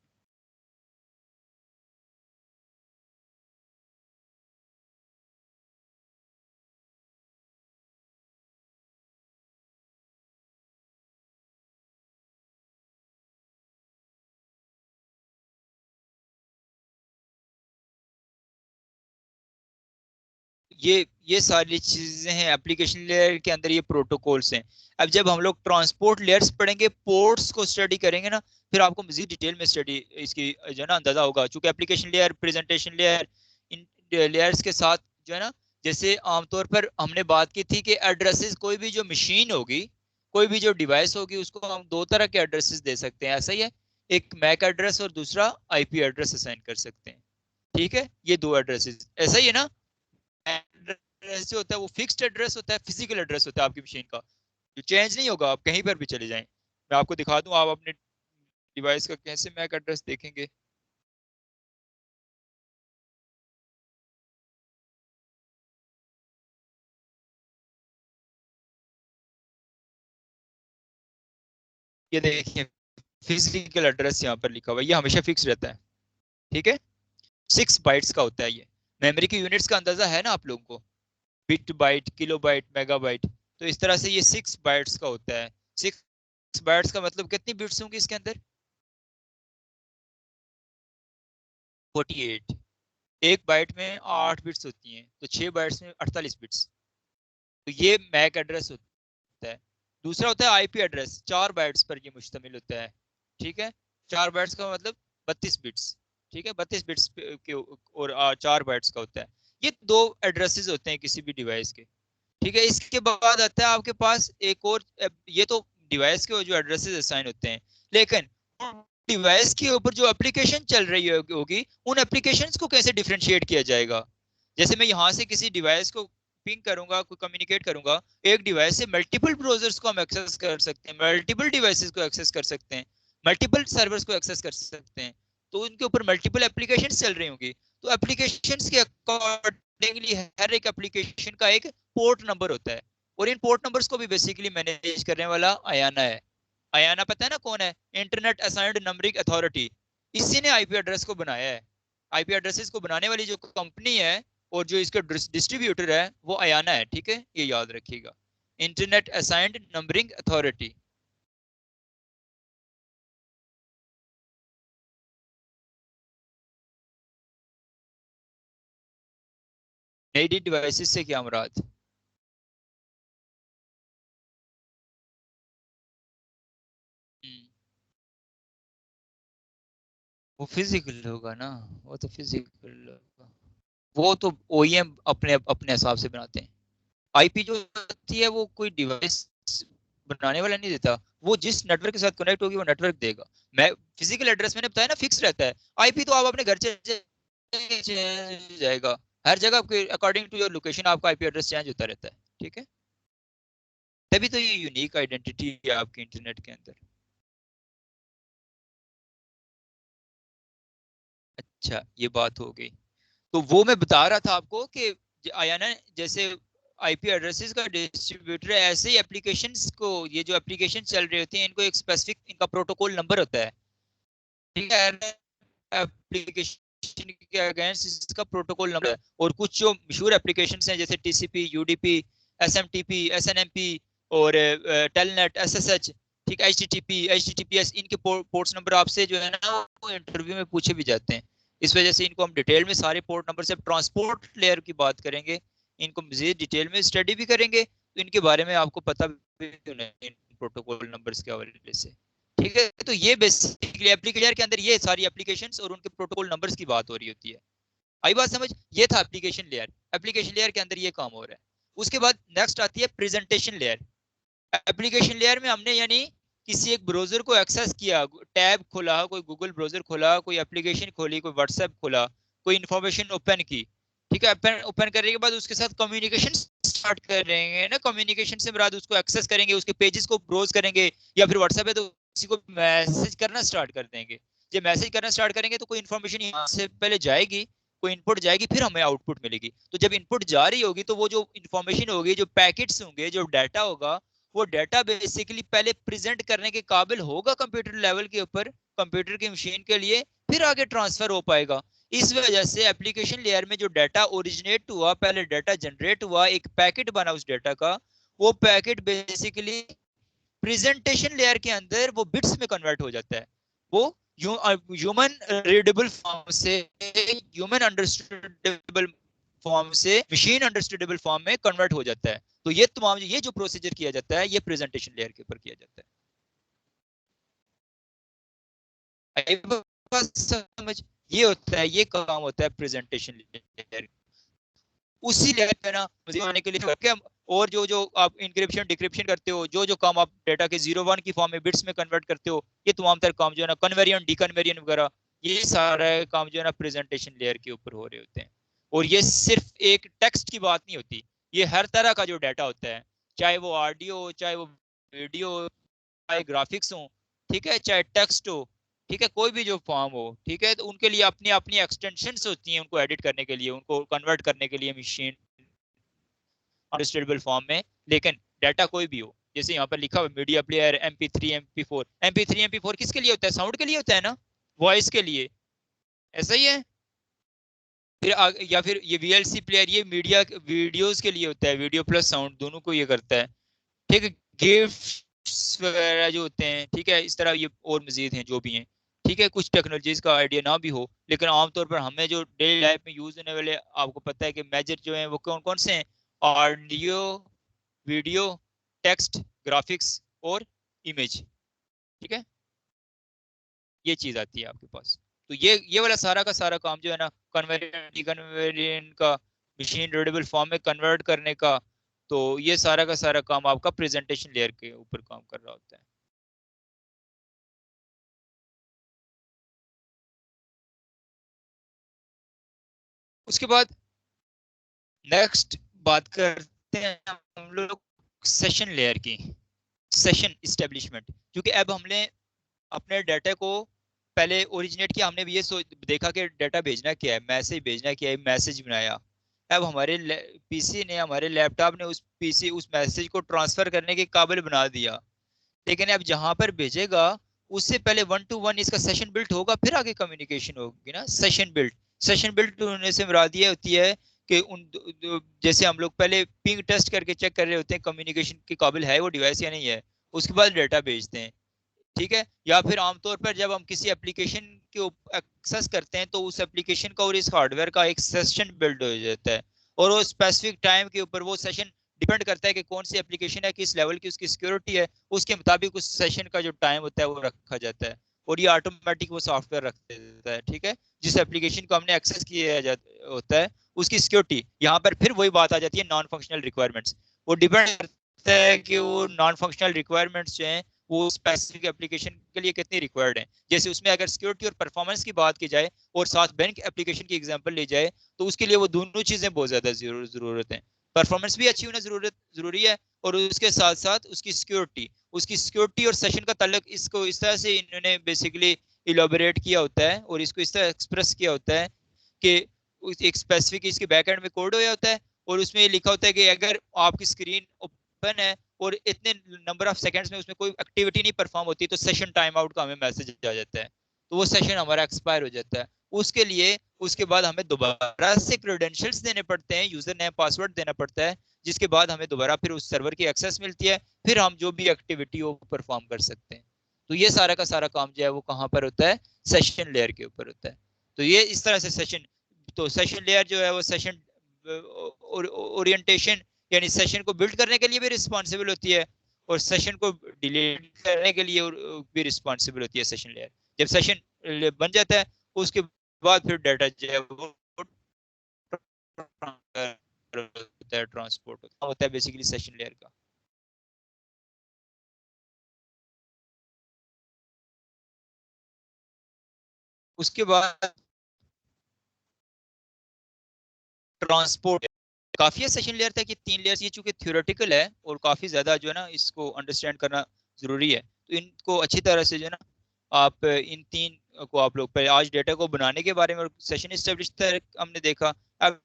ये सारी चीजें हैं एप्लीकेशन लेयर के अंदर, ये प्रोटोकॉल्स हैं। अब जब हम लोग ट्रांसपोर्ट लेयर्स पढ़ेंगे, पोर्ट्स को स्टडी करेंगे ना, फिर आपको मजीद डिटेल में स्टडी इसकी जो है ना अंदाजा होगा। चूंकि एप्लीकेशन लेयर, प्रेजेंटेशन लेयर, इन लेयर्स के साथ जो है ना, जैसे आमतौर पर हमने बात की थी कि एड्रेसेस, कोई भी जो मशीन होगी, कोई भी जो डिवाइस होगी, उसको हम दो तरह के एड्रेसेस दे सकते हैं, ऐसा ही है। एक मैक एड्रेस और दूसरा आईपी एड्रेस असाइन कर सकते हैं। ठीक है, ये दो एड्रेसेस, ऐसा ही है ना। एड्रेस जो होता है वो फिक्स्ड एड्रेस होता है, फिजिकल एड्रेस होता है आपकी मशीन का, जो चेंज नहीं होगा, आप कहीं पर भी चले जाएं। मैं आपको दिखा दूं, आप अपने डिवाइस का कैसे मैक एड्रेस देखेंगे। ये देखिए, फिजिकल एड्रेस यहाँ पर लिखा हुआ है, ये हमेशा फिक्स रहता है। ठीक है, 6 बाइट्स का होता है ये। मेमोरी की यूनिट्स का अंदाजा है ना आप लोगों को, bit byte, kilobyte, megabyte. तो इस तरह से ये 6 बाइट्स का होता है। 6 बाइट्स का मतलब कितनी बिट्स होंगी इसके अंदर? 48। एक बाइट में 8 बिट्स होती हैं, तो 6 बाइट्स में 48 बिट्स। तो ये मैक एड्रेस होता है। दूसरा होता है आईपी एड्रेस, 4 बाइट्स पर ये मुश्तमिल होता है। ठीक है, 4 बाइट्स का मतलब 32 बिट्स। ठीक है, 32 बिट्स के और 4 बाइट्स का होता है। ये दो एड्रेसेस होते हैं किसी भी डिवाइस के। ठीक है, इसके बाद आता है आपके पास एक और, ये तो डिवाइस के जो एड्रेसेस असाइन होते हैं, लेकिन डिवाइस के ऊपर जो एप्लीकेशन चल रही होगी, उन एप्लीकेशंस को कैसे डिफरेंशिएट किया जाएगा? जैसे मैं यहाँ से किसी डिवाइस को पिंग करूंगा, कोई कम्युनिकेट करूंगा, एक डिवाइस से मल्टीपल ब्राउजर्स को हम एक्सेस कर सकते हैं, मल्टीपल डिवाइसेस को एक्सेस कर सकते हैं, मल्टीपल सर्वर्स को एक्सेस कर सकते हैं। तो उनके ऊपर मल्टीपल एप्लीकेशन चल रही होंगी, तो एप्लीकेशंस के अकॉर्डिंगली हर एक एप्लीकेशन का एक पोर्ट नंबर होता है, और इन पोर्ट नंबर्स को भी बेसिकली मैनेज करने वाला आयाना है। आयाना पता है ना कौन है? Internet assigned numbering authority. इसी ने आईपी एड्रेस को बनाया है। आईपी एड्रेसेस को बनाने वाली जो कंपनी है और जो इसका डिस्ट्रीब्यूटर है वो आयाना है। ठीक है, ये याद रखिएगा, इंटरनेट असाइंड नंबरिंग अथॉरिटी। नई डिवाइसेस से क्या मुराद? हम्म, वो फिजिकल होगा ना, वो तो फिजिकल होगा। वो तो ओईएम अपने अपने हिसाब से बनाते हैं। आईपी जो होती है वो कोई डिवाइस बनाने वाला नहीं देता, वो जिस नेटवर्क के साथ कनेक्ट होगी वो नेटवर्क देगा। मैं फिजिकल एड्रेस मैंने बताया ना फिक्स रहता है, आईपी तो आप अपने घर चेंज जाएगा, हर जगह आपके अकॉर्डिंग टू योर लोकेशन आपका आईपी एड्रेस चेंज होता रहता है। ठीक है, तभी तो ये यूनिक आइडेंटिटी है आपके इंटरनेट के अंदर। अच्छा, ये बात हो गई। तो वो मैं बता रहा था आपको कि आया ना, जैसे आईपी एड्रेसेस का डिस्ट्रीब्यूटर है, ऐसे ही एप्लीकेशंस को, ये जो एप्लीकेशन चल रहे होते हैं इनको एक स्पेसिफिक इनका प्रोटोकॉल नंबर होता है। ठीक है, एप्लीकेशन के अगेंस्ट इसका प्रोटोकॉल नंबर है। और कुछ जो मशहूर एप्लीकेशंस हैं जैसे टीसीपी, यूडीपी, एसएमटीपी, एसएनएमपी और टेलनेट, एसएसएच, ठीक, एचटीटीपी, एचटीटीपीएस, इनके पोर्ट्स नंबर आपसे जो है ना वो इंटरव्यू में पूछे भी जाते हैं। इस वजह से इनको हम डिटेल में सारे पोर्ट नंबर से ट्रांसपोर्ट लेयर की बात करेंगे, इनको मजीद डिटेल में स्टडी भी करेंगे, तो इनके बारे में आपको पता भी होना है इन प्रोटोकॉल नंबर्स के हवाले से। ठीक है, तो ये बेसिकली एप्लीकेशन के अंदर ये सारी एप्लीकेशंस और उनके प्रोटोकॉल नंबर्स की बात हो रही होती है। आई बात समझ? ये था एप्लीकेशन लेयर। एप्लीकेशन लेयर के अंदर ये काम हो रहा है। उसके बाद नेक्स्ट आती है प्रेजेंटेशन लेयर। एप्लीकेशन लेयर में हमने यानी किसी एक ब्राउजर को एक्सेस किया, टैब खोला, कोई गूगल ब्राउजर खोला, कोई एप्लीकेशन खोली, कोई व्हाट्सएप खोला, कोई इंफॉर्मेशन ओपन की। ठीक है, ओपन करने के बाद उसके साथ कम्युनिकेशन स्टार्ट करेंगे ना, कम्युनिकेशन से मुराद उसको एक्सेस करेंगे, उसके पेजेस को ब्राउज करेंगे, या फिर व्हाट्सएप पे तो किसी को मैसेज करना स्टार्ट कर देंगे। जब मैसेज करना स्टार्ट करेंगे तो कोई इन्फॉर्मेशन यहाँ से पहले जाएगी, कोई इनपुट जाएगी, फिर हमें आउटपुट मिलेगी। तो जब इनपुट जा रही होगी तो वो जो इन्फॉर्मेशन होगी, जो पैकेट्स होंगे, जो डाटा होगा, वो डाटा बेसिकली पहले प्रेजेंट करने के काबिल होगा कंप्यूटर लेवल के ऊपर, कंप्यूटर की मशीन के लिए, फिर आगे ट्रांसफर हो पाएगा। इस वजह से एप्लीकेशन लेयर में जो डाटा ओरिजिनेट हुआ, पहले डाटा जनरेट हुआ, एक पैकेट बना उस डाटा का, वो पैकेट बेसिकली प्रेजेंटेशन लेयर के अंदर वो बिट्स में कन्वर्ट हो जाता है। वो ह्यूमन रीडेबल फॉर्म से, ह्यूमन अंडरस्टैंडेबल फॉर्म से मशीन अंडरस्टैंडेबल फॉर्म में कन्वर्ट हो जाता है। तो ये तमाम ये जो प्रोसीजर किया जाता है, ये प्रेजेंटेशन लेयर के ऊपर किया जाता है। समझ, ये होता है, ये काम होता है प्रेजेंटेशन लेयर। उसी लेवल पे ना मजीद आने के लिए क्या, और जो जो आप इंक्रिप्शन डिक्रिप्शन करते हो, जो जो काम आप डेटा के 0-1 की फॉर्म में बिट्स में कन्वर्ट करते हो, ये तमाम तर काम जो है ना, कन्वेरियन डिकन्वेरियन वगैरह, ये सारा काम जो है ना प्रेजेंटेशन लेयर के ऊपर हो रहे होते हैं। और ये सिर्फ एक टेक्स्ट की बात नहीं होती, ये हर तरह का जो डाटा होता है, चाहे वो ऑडियो हो, चाहे वो वीडियो हो, चाहे ग्राफिक्स हो, ठीक है, चाहे टेक्स्ट हो, ठीक है, कोई भी जो फॉर्म हो, ठीक है, तो उनके लिए अपनी अपनी एक्सटेंशंस होती हैं, उनको एडिट करने के लिए, उनको कन्वर्ट करने के लिए मशीन अंडरस्टैंडेबल फॉर्म में। लेकिन डाटा कोई भी हो, जैसे यहाँ पर लिखा हुआ media player, MP3 MP4, MP3 MP4 किसके लिए होता है? साउंड के लिए होता है ना, वॉइस के लिए, ऐसा ही है। फिर या फिर ये VLC प्लेयर, ये मीडिया वीडियोस के लिए होता है, वीडियो प्लस साउंड दोनों को ये करता है, ठीक है। गिफ्ट्स वगैरह जो होते हैं, ठीक है, इस तरह ये और मजीद हैं जो भी हैं, ठीक है। कुछ टेक्नोलॉजीज का आइडिया ना भी हो, लेकिन आमतौर पर हमें जो डेली लाइफ में यूज होने वाले, आपको पता है कि मेजर जो है वो कौन कौन से हैं? ऑडियो, वीडियो, टेक्स्ट, ग्राफिक्स और इमेज, ठीक है, ये चीज आती है आपके पास। तो ये वाला सारा का सारा काम जो है ना, कन्वेरियंट कन्वेरियंट का, मशीन रीडेबल फॉर्म में कन्वर्ट करने का, तो ये सारा का सारा काम आपका प्रेजेंटेशन लेयर के ऊपर काम कर रहा होता है। उसके बाद नेक्स्ट बात करते हैं हम लोग सेशन लेयर की, सेशन इस्टेब्लिशमेंट। क्योंकि अब हमने अपने डाटा को पहले ओरिजिनेट किया, हमने भी ये देखा कि डाटा भेजना क्या है, मैसेज भेजना क्या है, मैसेज बनाया। अब हमारे पीसी ने, हमारे लैपटॉप ने उस पीसी उस मैसेज को ट्रांसफर करने के काबिल बना दिया। लेकिन अब जहां पर भेजेगा, उससे पहले 1-to-1 इसका सेशन बिल्ट होगा, फिर आगे कम्युनिकेशन होगी ना। सेशन बिल्ट, सेशन बिल्ट होने से मुराद ये होती है कि जैसे हम लोग पहले पिंग टेस्ट करके चेक कर रहे होते हैं कम्युनिकेशन के काबिल है वो डिवाइस या नहीं है, उसके बाद डाटा भेजते हैं, ठीक है। या फिर आमतौर पर जब हम किसी एप्लीकेशन के एक्सेस करते हैं, तो उस एप्लीकेशन का और इस हार्डवेयर का एक सेशन बिल्ड हो जाता है, और वो स्पेसिफिक टाइम के ऊपर वो सेशन डिपेंड करता है कि कौन सी एप्लीकेशन है, किस लेवल की उसकी सिक्योरिटी है, उसके मुताबिक उस सेशन का जो टाइम होता है वो रखा जाता है, और ये ऑटोमेटिक वो सॉफ्टवेयर रख देता है, ठीक है। जिस एप्लीकेशन को हमने एक्सेस किया होता है, उसकी सिक्योरिटी, यहाँ पर फिर वही बात आ जाती है नॉन फंक्शनल रिक्वायरमेंट्स। वो डिपेंड करता है कि वो नॉन फंक्शनल रिक्वायरमेंट्स जो हैं वो स्पेसिफिक एप्लीकेशन के लिए कितनी रिक्वायर्ड है। जैसे उसमें अगर सिक्योरिटी और परफॉर्मेंस की बात की जाए, और साथ बैंक एप्लीकेशन की एग्जांपल ली जाए, तो उसके लिए वो दोनों चीजें बहुत ज्यादा जरूरत है। परफॉर्मेंस भी अच्छी होना जरूरी है, और उसके साथ साथ उसकी सिक्योरिटी और सेशन का ताल्लुक, इसको इस तरह से इन्होंने बेसिकली इलाबोरेट किया होता है, और इसको इस तरह एक्सप्रेस किया होता है कि एक स्पेसिफिक इसके बैक एंड में कोड होया होता है, और उसमें लिखा होता है कि अगर आपकी स्क्रीन ओपन है और इतने नंबर ऑफ सेकंड्स में उसमें कोई एक्टिविटी नहीं परफॉर्म होती, तो सेशन टाइम आउट का हमें मैसेज आ जाता है, तो वो सेशन हमारा एक्सपायर हो जाता है। उसके लिए उसके बाद हमें दोबारा से क्रेडेंशियल्स देने पड़ते हैं, यूजर नेम पासवर्ड देना पड़ता है, जिसके बाद हमें दोबारा फिर उस सर्वर की एक्सेस मिलती है, फिर हम जो भी एक्टिविटी हो परफॉर्म कर सकते हैं। तो ये सारा का सारा काम जो है वो कहाँ पर होता है? सेशन लेयर के ऊपर होता है। तो ये इस तरह से सेशन, तो सेशन लेयर जो है वो सेशन ओरिएंटेशन, यानी सेशन को बिल्ड करने के लिए भी रिस्पॉन्सिबल होती है, और सेशन को डिलीट करने के लिए भी रिस्पॉन्सिबल होती है सेशन लेयर। जब सेशन बन जाता है, उसके बाद फिर डाटा जो है वो होता है, ट्रांसपोर्ट होता है बेसिकली सेशन लेयर का। उसके बाद ट्रांसपोर्ट काफी सेशन लेयर था कि 3 लेयर्स, ये चूंकि थ्योरेटिकल है और काफी ज्यादा जो है ना इसको अंडरस्टैंड करना जरूरी है, तो इनको अच्छी तरह से जो है ना आप इन 3 को आप लोग पहले आज डेटा को बनाने के बारे में सेशन इस्टेब्लिश हमने देखा। अब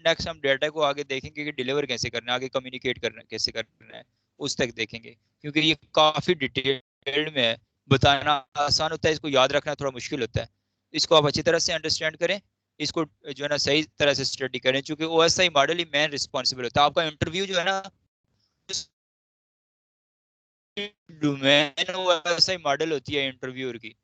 नेक्स्ट हम डेटा को आगे देखेंगे कि डिलीवर कैसे करना है, आगे कम्युनिकेट करना कैसे करना है, उस तक देखेंगे, क्योंकि ये काफी डिटेल्ड में है। बताना आसान होता है, इसको याद रखना थोड़ा मुश्किल होता है। इसको आप अच्छी तरह से अंडरस्टैंड करें, इसको जो है ना सही तरह से स्टडी करें, क्योंकि ओएसआई मॉडल ही मेन रिस्पॉन्सिबल होता है। आपका इंटरव्यू जो है ना डोमेन ओएसआई मॉडल होती है इंटरव्यूअर की,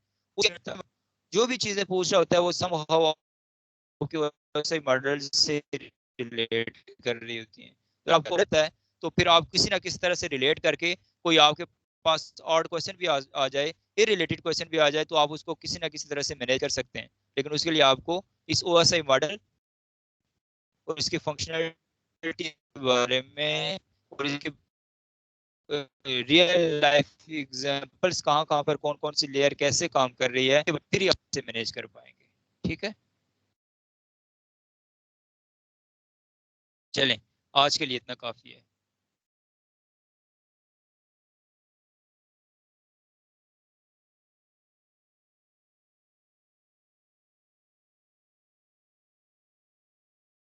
जो भी चीजें पूछ रहा होता है वो समहाउ आपके ओएसआई मॉडल से रिलेट कर रही होती हैं। तो आपको रहता है तो फिर आप किसी ना किसी तरह से रिलेट करके, कोई आपके पास ऑड क्वेश्चन भी आ जाए, इररिलेटेड क्वेश्चन भी आ जाए, तो आप उसको किसी ना किसी तरह से मैनेज कर सकते हैं। लेकिन उसके लिए आपको इस ओएसआई मॉडल और इसकी फंक्शनलिटी के बारे में और इसके रियल लाइफ एग्जांपल्स कहाँ कहाँ पर कौन कौन सी लेयर कैसे काम कर रही है, फिर आप से मैनेज कर पाएंगे। ठीक है, चलें, आज के लिए इतना काफी है।